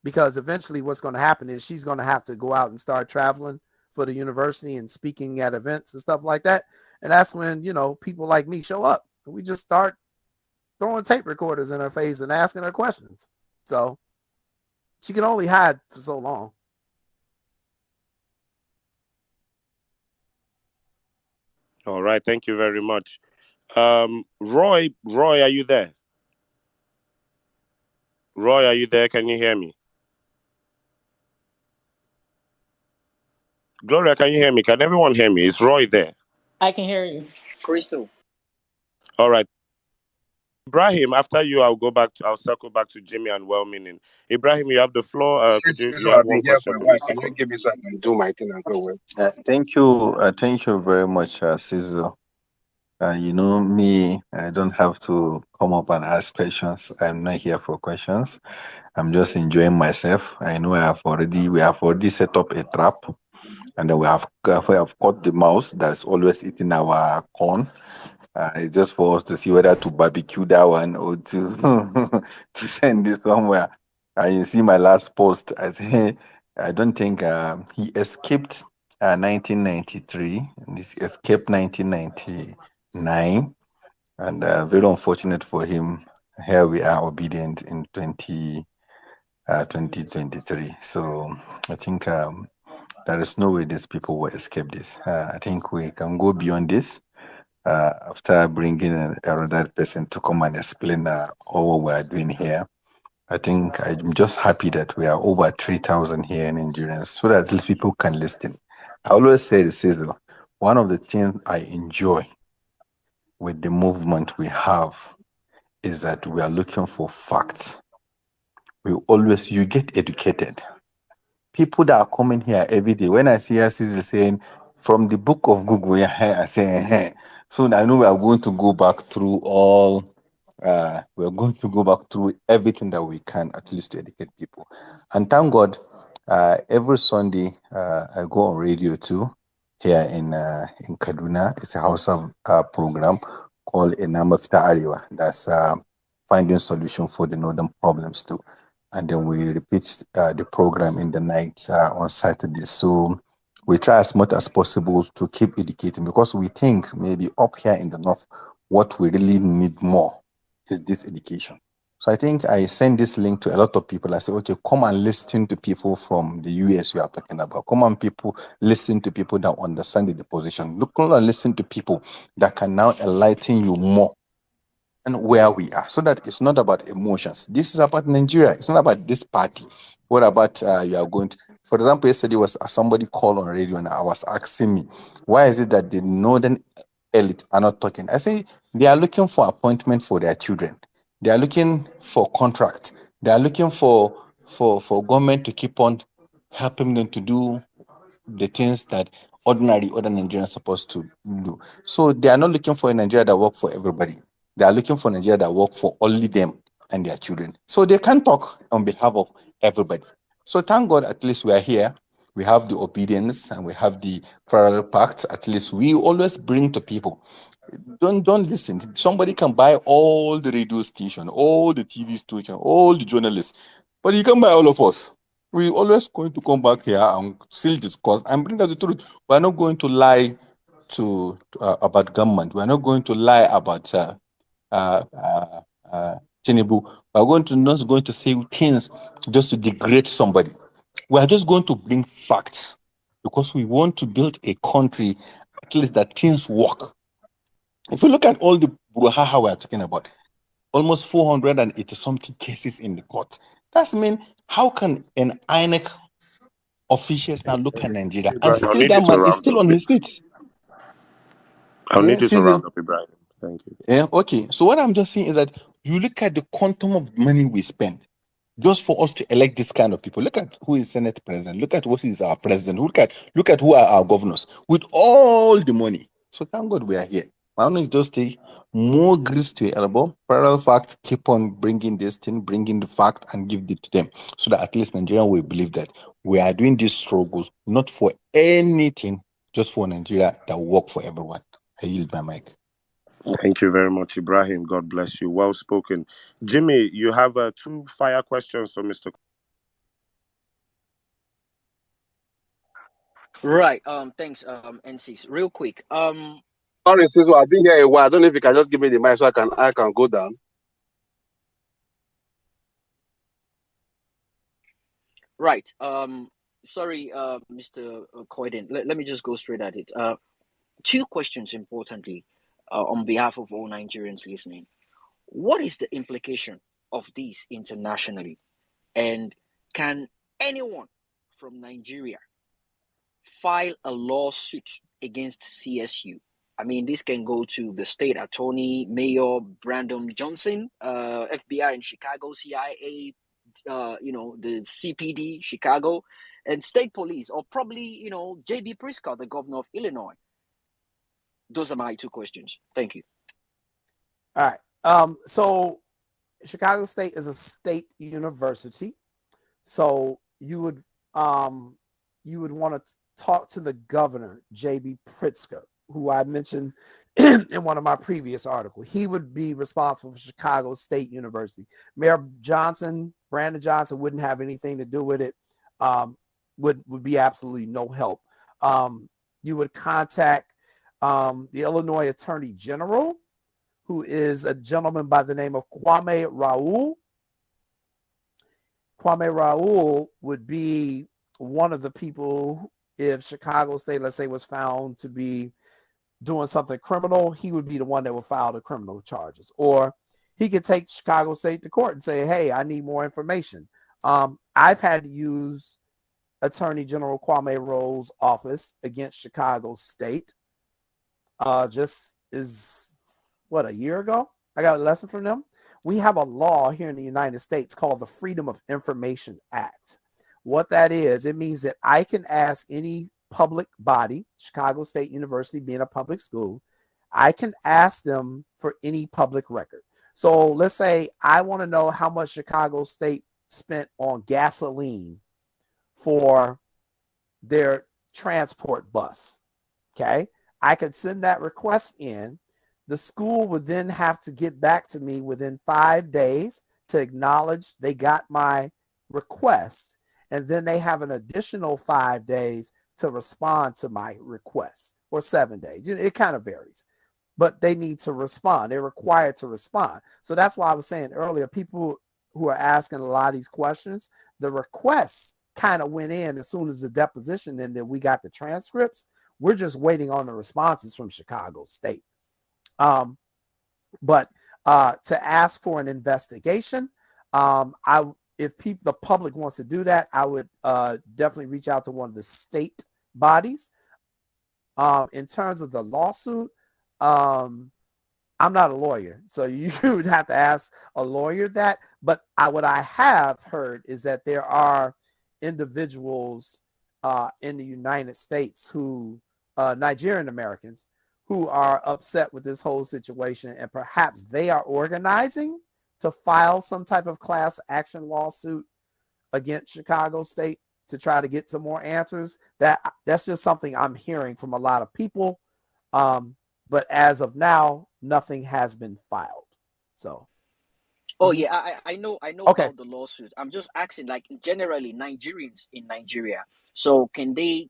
Because eventually what's going to happen is she's going to have to go out and start traveling for the university and speaking at events and stuff like that. And that's when, people like me show up. And we just start throwing tape recorders in her face and asking her questions. So she can only hide for so long. All right. Thank you very much. Roy, are you there? Roy, are you there? Can you hear me? Gloria, can you hear me? Can everyone hear me? Is Roy there? I can hear you. Crystal. All right. Ibrahim, after you, I'll circle back to Jimmy and well-meaning. Ibrahim, you have the floor. Could you have one question, please? Can you give me so I can do my thing and go away? Thank you very much, Cesar. Me, I don't have to come up and ask questions. I'm not here for questions. I'm just enjoying myself. I know we have already set up a trap, and then we have caught the mouse that's always eating our corn. It's just for us to see whether to barbecue that one or to to send it somewhere. You see my last post. I say I don't think he escaped 1993. And he escaped 1999, and very unfortunate for him. Here we are, obedient in 2023. So I think there is no way these people will escape this. I think we can go beyond this. After bringing another person to come and explain all what we are doing here, I think I'm just happy that we are over 3,000 here in Nigerians so that at least people can listen. I always say this is one of the things I enjoy with the movement we have is that we are looking for facts. You get educated. People that are coming here every day, when I see Cecil saying, from the book of Google, yeah, I say, so I know we are going to go back through all we're going to go back through everything that we can at least to educate people. And thank God, every Sunday I go on radio too here in Kaduna. It's a house of program called Enama Fita Ariwa. That's finding solution for the northern problems too. And then we repeat the program in the night on Saturdays. So we try as much as possible to keep educating because we think maybe up here in the north, what we really need more is this education. So I think I send this link to a lot of people. I say, okay, come and listen to people from the US we are talking about. Come on, people, listen to people that understand the position. Look and listen to people that can now enlighten you more and where we are, so that it's not about emotions. This is about Nigeria. It's not about this party. What about you are going to, for example, yesterday was somebody called on radio and I was asking me, why is it that the northern elite are not talking? I say they are looking for appointment for their children. They are looking for contract. They are looking for government to keep on helping them to do the things that ordinary other Nigerians are supposed to do. So they are not looking for a Nigeria that work for everybody. They are looking for Nigeria that work for only them and their children. So they can talk on behalf of everybody. So thank God at least we are here. We have the obedience and we have the parallel pact. At least we always bring to people. Don't listen. Somebody can buy all the radio station, all the TV station, all the journalists, but he can buy all of us. We always going to come back here and still discuss and bring out the truth. We are not going to lie about government. We are not going to lie about Tinubu. We are not going to say things just to degrade somebody. We are just going to bring facts because we want to build a country at least that things work. If you look at all the brouhaha we are talking about, almost 480 something cases in the court. That's mean how can an INEC officials now look at Nigeria and Ibrahim, I'll still need you that to man is round still up. on his seat? I'll Yeah, need you to Cecil. round up, Ibrahim. Thank you. Yeah, okay. So what I'm just saying is that you look at the quantum of money we spend just for us to elect this kind of people. Look at who is Senate president. Look at what is our president. Look at who are our governors with all the money. So thank God we are here. I want to just take more grease to your elbow. Parallel fact, keep on bringing this thing, bringing the fact, and give it to them, so that at least Nigeria will believe that we are doing this struggle not for anything, just for Nigeria that will work for everyone. I yield my mic. Thank you very much, Ibrahim. God bless you. Well spoken. Jimmy, you have two fire questions for Mr. Right. Thanks. N6. Real quick. Sorry, Siso, I've been here a while. I don't know if you can just give me the mic so I can go down. Right. Sorry, Mr. Coyden. Let me just go straight at it. Two questions importantly, on behalf of all Nigerians listening. What is the implication of this internationally? And can anyone from Nigeria file a lawsuit against CSU? I mean, this can go to the state attorney, Mayor Brandon Johnson, FBI in Chicago, CIA, the CPD, Chicago, and state police, or probably, J.B. Pritzker, the governor of Illinois. Those are my two questions. Thank you. All right. So Chicago State is a state university. So you would want to talk to the governor, J.B. Pritzker, who I mentioned in one of my previous articles. He would be responsible for Chicago State University. Mayor Brandon Johnson, wouldn't have anything to do with it. Would be absolutely no help. You would contact the Illinois Attorney General, who is a gentleman by the name of Kwame Raoul. Kwame Raoul would be one of the people, if Chicago State, let's say, was found to be doing something criminal, he would be the one that would file the criminal charges. Or he could take Chicago State to court and say, hey, I need more information. I've had to use Attorney General Kwame Rowe's office against Chicago State. Just is a year ago? I got a lesson from them. We have a law here in the United States called the Freedom of Information Act. What that is, it means that I can ask any public body, Chicago State University being a public school, I can ask them for any public record. So let's say I want to know how much Chicago State spent on gasoline for their transport bus. Okay. I could send that request in. The school would then have to get back to me within 5 days to acknowledge they got my request. And then they have an additional 5 days to respond to my request, or 7 days. It kind of varies, but they need to respond. They're required to respond. So that's why I was saying earlier, people who are asking a lot of these questions, the requests kind of went in as soon as the deposition ended. We got the transcripts. We're just waiting on the responses from Chicago State. But to ask for an investigation, if the public wants to do that, I would definitely reach out to one of the state bodies. In terms of the lawsuit, I'm not a lawyer, so you would have to ask a lawyer that. But what I have heard is that there are individuals in the United States who, Nigerian Americans, who are upset with this whole situation, and perhaps they are organizing to file some type of class action lawsuit against Chicago State to try to get some more answers. That's just something I'm hearing from a lot of people. But as of now, nothing has been filed. So. Oh yeah, I know Okay. about the lawsuit. I'm just asking, like, generally Nigerians in Nigeria. So can they?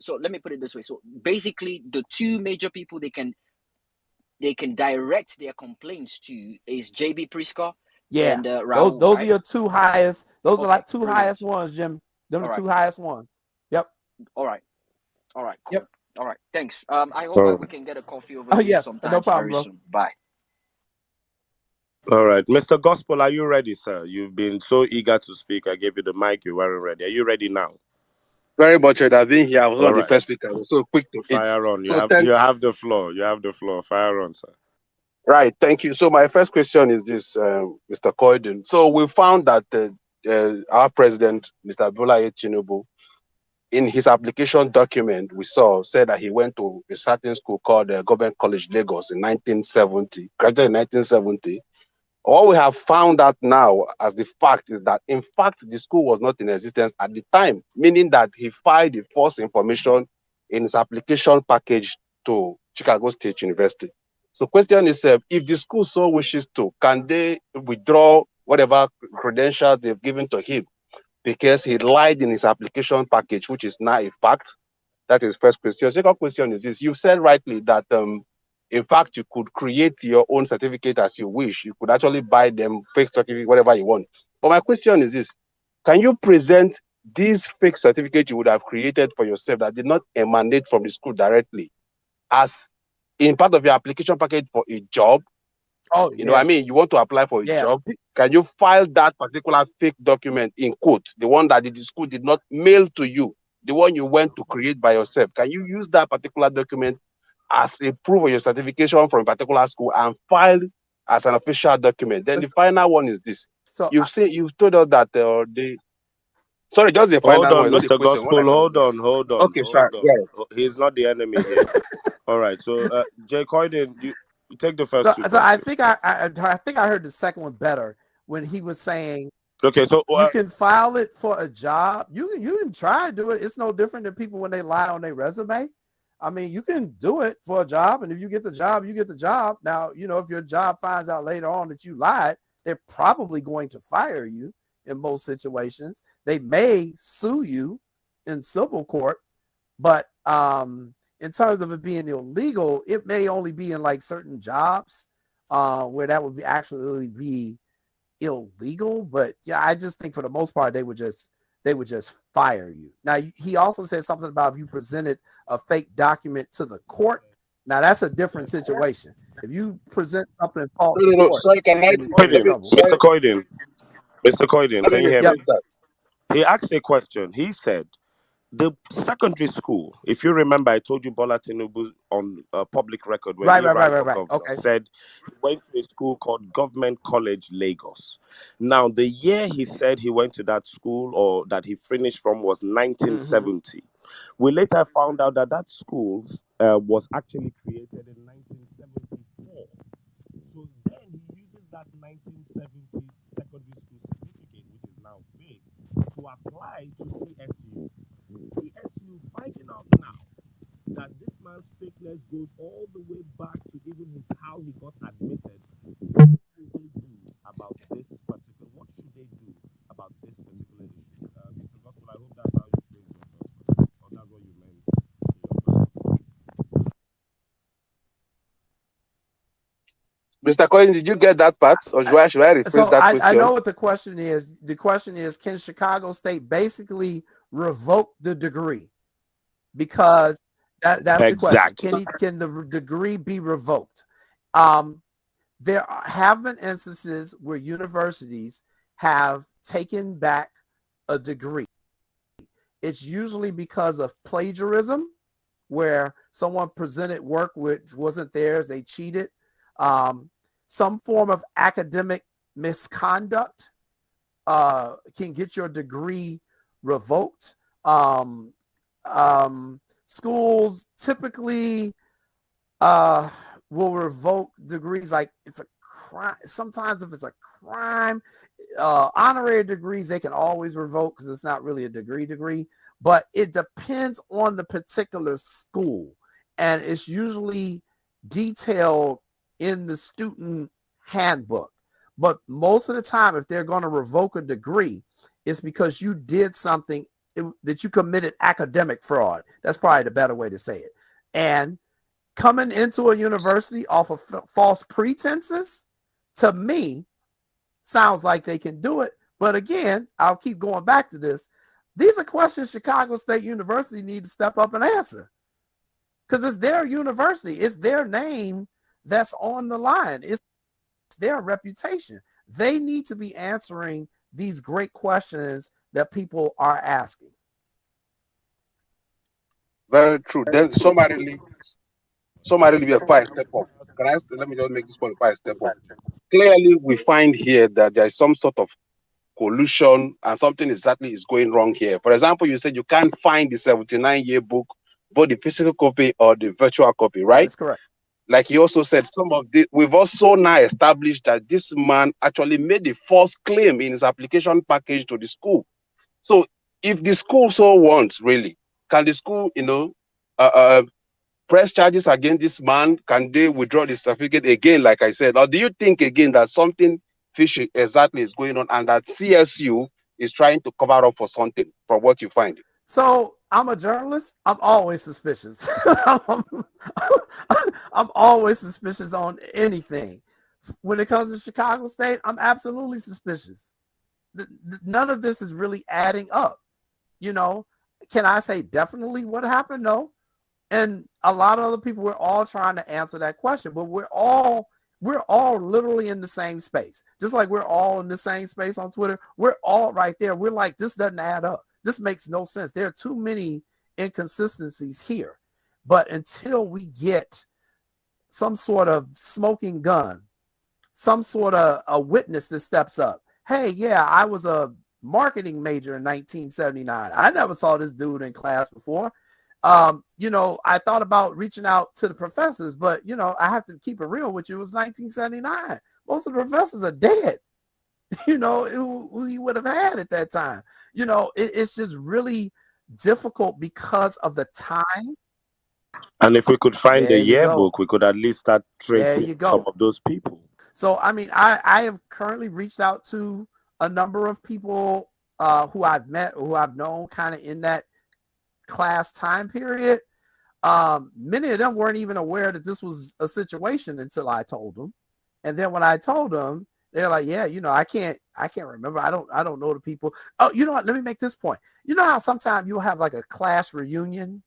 So let me put it this way. So basically, the two major people they can direct their complaints to is JB Prisker and Raul. Those right? are your two highest. Those are like two brilliant. highest ones, Jim. Them are the two highest ones. Yep. All right, cool. Yep. All right, thanks. I hope we can get a coffee over this Yes, sometime no problem, very bro. soon. Bye. All right, Mr. Gospel, are you ready, sir? You've been so eager to speak. I gave you the mic. You weren't ready. Are you ready now? Very much. I've been here. I was All one of the right. first speakers. I was so quick to it. Fire on. So You thanks. have the floor. You have the floor. Fire on, sir. Right. Thank you. So my first question is this, Mr. Koiden. So we found that our president, Mr. Bola Tinubu, in his application document, we said that he went to a certain school called Government College Lagos in 1970, graduated in 1970. All we have found out now as the fact is that, in fact, the school was not in existence at the time, meaning that he filed the false information in his application package to Chicago State University. So question is, if the school so wishes to, can they withdraw whatever credentials they've given to him because he lied in his application package, which is now a fact? That is the first question. Second question is this. You've said rightly that in fact, you could create your own certificate as you wish. You could actually buy them fake certificate, whatever you want. But my question is this: can you present these fake certificates you would have created for yourself that did not emanate from the school directly as in part of your application package for a job? Oh, you know what I mean? You want to apply for a job. Can you file that particular fake document in quote, the one that the school did not mail to you, the one you went to create by yourself? Can you use that particular document as a proof of your certification from a particular school and file as an official document? Then the final one is this. So you've told us that sorry, just the final one. Hold on, Mr. Gospel. Hold on. Okay, sorry. Yeah. He's not the enemy here. All right. So, Jay Coyden, you take the first two. So I think I heard the second one better when he was saying, okay, so you can file it for a job. You can try to do it. It's no different than people when they lie on their resume. I mean, you can do it for a job, and if you get the job, you get the job. Now, if your job finds out later on that you lied, they're probably going to fire you in most situations. They may sue you in civil court, but in terms of it being illegal, it may only be in like certain jobs where that would actually be illegal. But yeah, I just think for the most part, they would just fire you. Now, he also said something about if you presented a fake document to the court. Now, that's a different situation. If you present something false No, no, no. report, Sorry, can I? then you're in Let me. trouble. Mr. Sorry, Coyden, Mr. Coyden, let can me you hear me? rephrase that. He asked a question. He said, the secondary school, if you remember, I told you Bola Tinubu on public record when Right, he right, right, ran right, for right. governor Okay. said he went to a school called Government College Lagos. Now, the year he said he went to that school or that he finished from was Mm-hmm. 1970. We later found out that that school was actually created in 1974. So then he uses that 1970 secondary school certificate, which is now big, to apply to CSU. CSU finding out now that this man's fakeness goes all the way back to even his how he got admitted. What should they do about this particular? What should they do about this particular issue? Mr. Gospel, I hope that's how you phrase your first question, or that's what you meant in your first question. Mr. Cohen, did you get that part, or should I rephrase So that I question? know what the question is. The question is, can Chicago State basically revoke the degree? Because that's the question. Exactly. Can the degree be revoked? There have been instances where universities have taken back a degree. It's usually because of plagiarism, where someone presented work which wasn't theirs, they cheated. Some form of academic misconduct can get your degree revoked. Schools typically will revoke degrees, like if a crime, sometimes if it's a crime, honorary degrees they can always revoke because it's not really a degree, but it depends on the particular school, and it's usually detailed in the student handbook. But most of the time, if they're going to revoke a degree, it's because you did something that you committed academic fraud. That's probably the better way to say it. And coming into a university off of false pretenses, to me, sounds like they can do it. But again, I'll keep going back to this. These are questions Chicago State University need to step up and answer, because it's their university. It's their name that's on the line. It's their reputation. They need to be answering these great questions that people are asking. Very true. Then summarily, before I step off, let me just make this point before I step off. Clearly, we find here that there is some sort of collusion and something exactly is going wrong here. For example, you said you can't find the 79-year book, both the physical copy or the virtual copy, That right? is correct. Like you also said, we've also now established that this man actually made a false claim in his application package to the school. So if the school so wants, really, can the school, press charges against this man? Can they withdraw the certificate again, like I said? Or do you think again that something fishy exactly is going on and that CSU is trying to cover up for something from what you find? So I'm a journalist. I'm always suspicious. I'm always suspicious on anything. When it comes to Chicago State, I'm absolutely suspicious. None of this is really adding up. Can I say definitely what happened? No. And a lot of other people, we're all trying to answer that question, but we're all literally in the same space. Just like we're all in the same space on Twitter, we're all right there. We're like, this doesn't add up. This makes no sense. There are too many inconsistencies here. But until we get some sort of smoking gun, some sort of a witness that steps up, hey, yeah, I was a marketing major in 1979. I never saw this dude in class before. I thought about reaching out to the professors, but I have to keep it real with you. It was 1979. Most of the professors are dead. Who he would have had at that time. It's just really difficult because of the time. And if we could find the There you go. yearbook, we could at least start There tracing you go. some of those people. So, I mean, I have currently reached out to a number of people who I've met, who I've known kind of in that class time period. Many of them weren't even aware that this was a situation until I told them. And then when I told them, they're like, yeah, I can't remember. I don't know the people. Oh, you know what? Let me make this point. You know how sometimes you'll have like a class reunion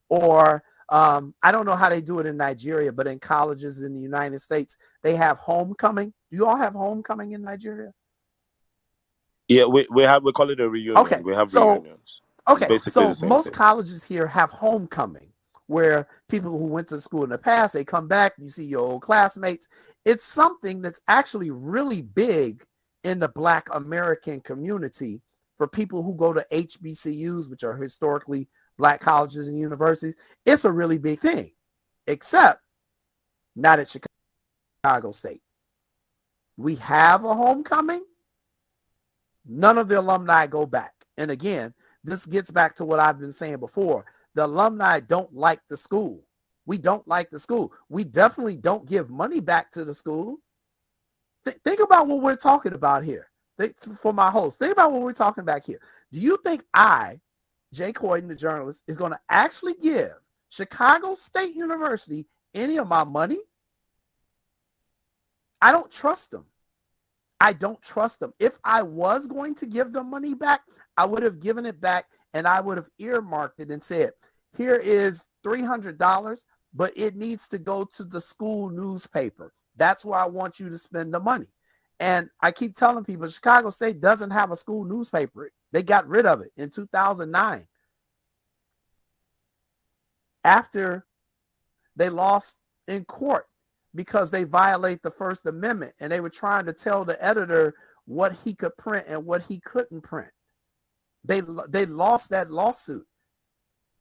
or I don't know how they do it in Nigeria, but in colleges in the United States, they have homecoming. Do you all have homecoming in Nigeria? Yeah, we call it a reunion. Okay, We have so reunions. It's basically so the same most thing. colleges here have homecoming, where people who went to school in the past, they come back, you see your old classmates. It's something that's actually really big in the Black American community for people who go to HBCUs, which are historically Black colleges and universities. It's a really big thing, except not at Chicago State. We have a homecoming. None of the alumni go back. And again, this gets back to what I've been saying before. The alumni don't like the school. We don't like the school. We definitely don't give money back to the school. Think about what we're talking about here. For my host, think about what we're talking about here. Do you think I, Jay Coyden, the journalist, is going to actually give Chicago State University any of my money? I don't trust them. I don't trust them. If I was going to give them money back, I would have given it back and I would have earmarked it and said, here is $300, but it needs to go to the school newspaper. That's where I want you to spend the money. And I keep telling people, Chicago State doesn't have a school newspaper. They got rid of it in 2009. After they lost in court because they violate the First Amendment and they were trying to tell the editor what he could print and what he couldn't print. They lost that lawsuit.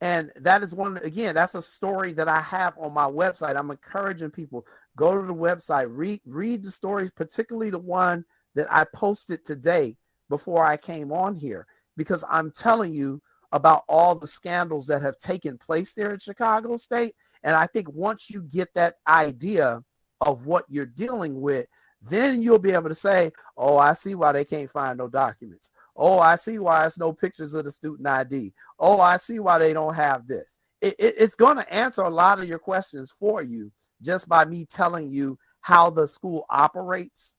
And that is again, that's a story that I have on my website. I'm encouraging people, go to the website, read the stories, particularly the one that I posted today before I came on here, because I'm telling you about all the scandals that have taken place there at Chicago State. And I think once you get that idea of what you're dealing with, then you'll be able to say, oh, I see why they can't find no documents. Oh, I see why there's no pictures of the student ID. Oh, I see why they don't have this. It's going to answer a lot of your questions for you just by me telling you how the school operates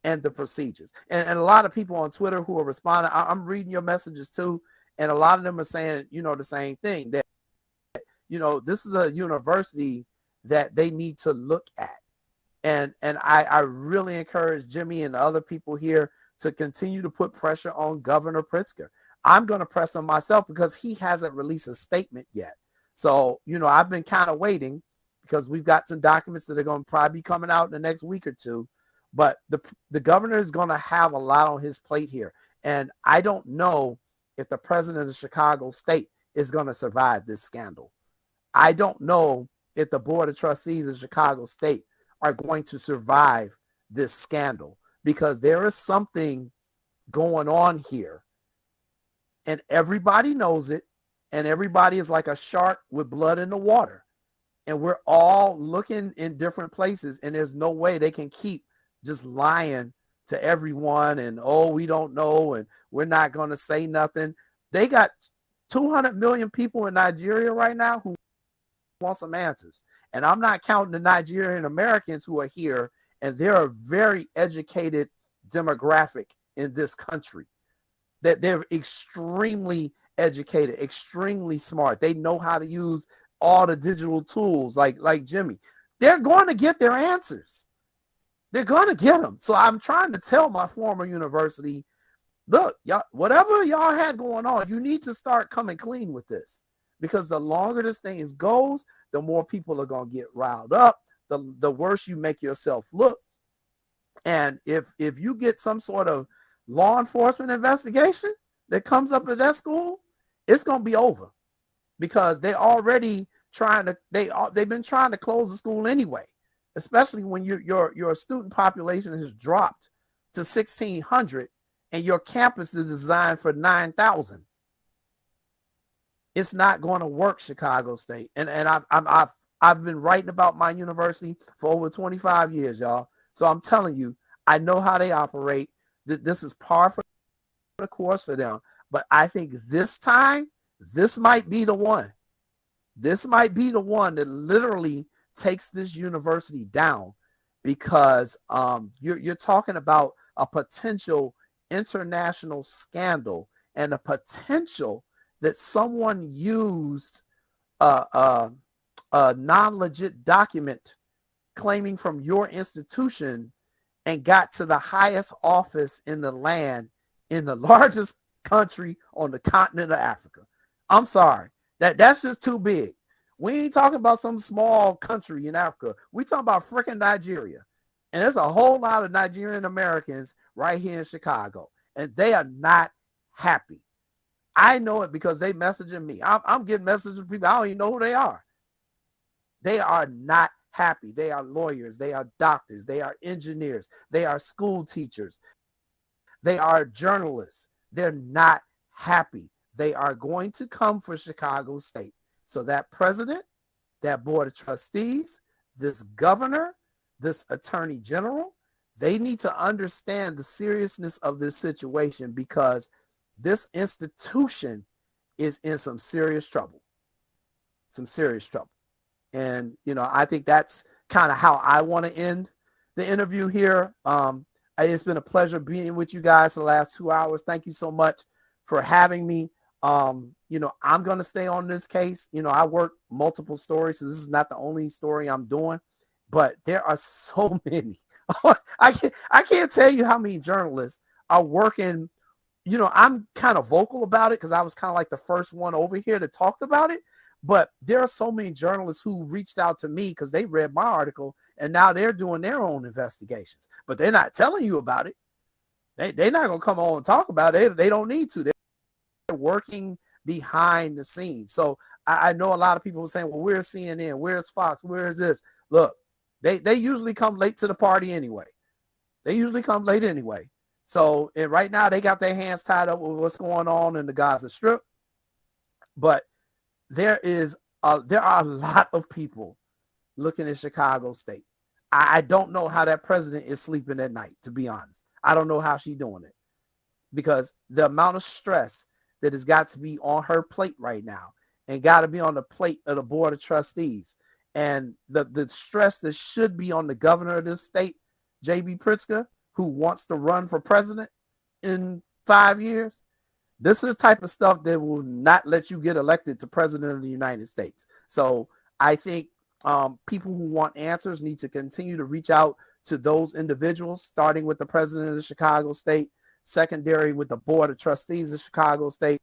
and the procedures. And a lot of people on Twitter who are responding, I'm reading your messages too, and a lot of them are saying, the same thing, that, this is a university that they need to look at. And I really encourage Jimmy and the other people here to continue to put pressure on Governor Pritzker. I'm going to press on myself because he hasn't released a statement yet. So, I've been kind of waiting because we've got some documents that are going to probably be coming out in the next week or two. But the governor is going to have a lot on his plate here. And I don't know if the president of Chicago State is going to survive this scandal. I don't know if the Board of Trustees of Chicago State are going to survive this scandal, because there is something going on here and everybody knows it, and everybody is like a shark with blood in the water, and we're all looking in different places, and there's no way they can keep just lying to everyone and, oh, we don't know and we're not going to say nothing. They got 200 million people in Nigeria right now who want some answers, and I'm not counting the Nigerian Americans who are here, and they're a very educated demographic in this country. That they're extremely educated, extremely smart. They know how to use all the digital tools like Jimmy. They're going to get their answers. They're going to get them. So I'm trying to tell my former university, look, y'all, whatever y'all had going on, you need to start coming clean with this, because the longer this thing goes, the more people are going to get riled up, the worse you make yourself look. And if you get some sort of law enforcement investigation that comes up at that school, it's going to be over, because they've been trying to close the school anyway, especially when your student population has dropped to 1,600 and your campus is designed for 9,000. It's not going to work, Chicago State. And I've been writing about my university for over 25 years, y'all. So I'm telling you, I know how they operate. This is par for the course for them. But I think this time, this might be the one. This might be the one that literally takes this university down, because you're talking about a potential international scandal and a potential that someone used a non-legit document claiming from your institution and got to the highest office in the land in the largest country on the continent of Africa. I'm sorry. That's just too big. We ain't talking about some small country in Africa. We talking about freaking Nigeria. And there's a whole lot of Nigerian Americans right here in Chicago. And they are not happy. I know it because they messaging me. I'm getting messages from people. I don't even know who they are. They are not happy. They are lawyers. They are doctors. They are engineers. They are school teachers. They are journalists. They're not happy. They are going to come for Chicago State. So that president, that board of trustees, this governor, this attorney general, they need to understand the seriousness of this situation because this institution is in some serious trouble. Some serious trouble. And, you know, I think that's kind of how I want to end the interview here. It's been a pleasure being with you guys for the last 2 hours. Thank you so much for having me. You know, I'm going to stay on this case. You know, I work multiple stories, so this is not the only story I'm doing, but there are so many. I can't tell you how many journalists are working. You know, I'm kind of vocal about it because I was kind of like the first one over here that talked about it. But there are so many journalists who reached out to me because they read my article and now they're doing their own investigations. But they're not telling you about it. They're not going to come on and talk about it. They don't need to. They're working behind the scenes. So I know a lot of people are saying, well, where's CNN? Where's Fox? Where is this? Look, they usually come late to the party anyway. They usually come late anyway. So and right now they got their hands tied up with what's going on in the Gaza Strip. But there are a lot of people looking at Chicago State. I don't know how that president is sleeping at night, to be honest. I don't know how she's doing it because the amount of stress that has got to be on her plate right now and got to be on the plate of the board of trustees and the stress that should be on the governor of this state, J.B. Pritzker, who wants to run for president in 5 years. This is the type of stuff that will not let you get elected to president of the United States. So I think people who want answers need to continue to reach out to those individuals, starting with the president of the Chicago State, secondary with the board of trustees of Chicago State,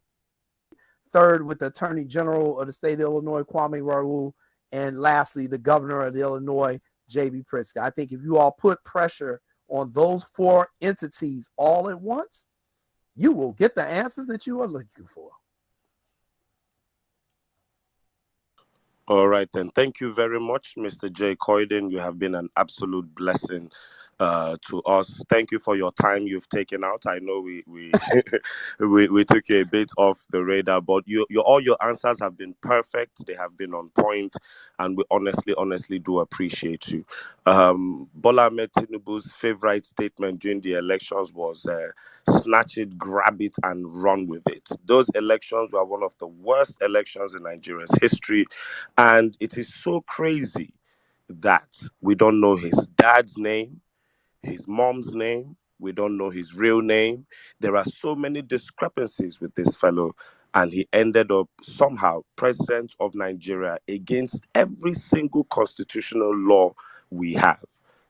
third with the attorney general of the state of Illinois, Kwame Raoul, and lastly, the governor of the Illinois, J.B. Pritzker. I think if you all put pressure on those 4 entities all at once, you will get the answers that you are looking for. All right, then. Thank you very much, Mr. J. Coyden. You have been an absolute blessing to us. Thank you for your time you've taken out. I know we we took you a bit off the radar, but all your answers have been perfect. They have been on point, and we honestly do appreciate you. Bola Ahmed Tinubu's favorite statement during the elections was snatch it, grab it, and run with it. Those elections were one of the worst elections in Nigeria's history. And it is so crazy that we don't know his dad's name, his mom's name. We don't know his real name. There are so many discrepancies with this fellow. And he ended up somehow president of Nigeria against every single constitutional law we have.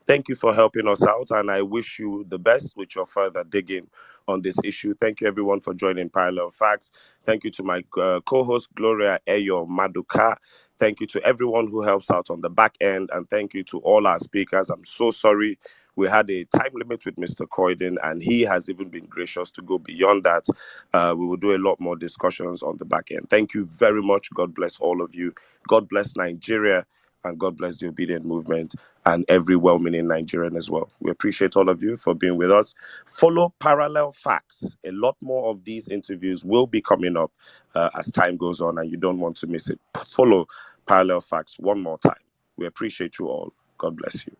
Thank you for helping us out. And I wish you the best with your further digging on this issue. Thank you, everyone, for joining Parallel Facts. Thank you to my co-host, Gloria Eyo Maduka. Thank you to everyone who helps out on the back end. And thank you to all our speakers. I'm so sorry we had a time limit with Mr. Coyden, and he has even been gracious to go beyond that. We will do a lot more discussions on the back end. Thank you very much. God bless all of you. God bless Nigeria, and God bless the Obedient Movement and every well-meaning Nigerian as well. We appreciate all of you for being with us. Follow Parallel Facts. A lot more of these interviews will be coming up as time goes on, and you don't want to miss it. Follow Parallel Facts one more time. We appreciate you all. God bless you.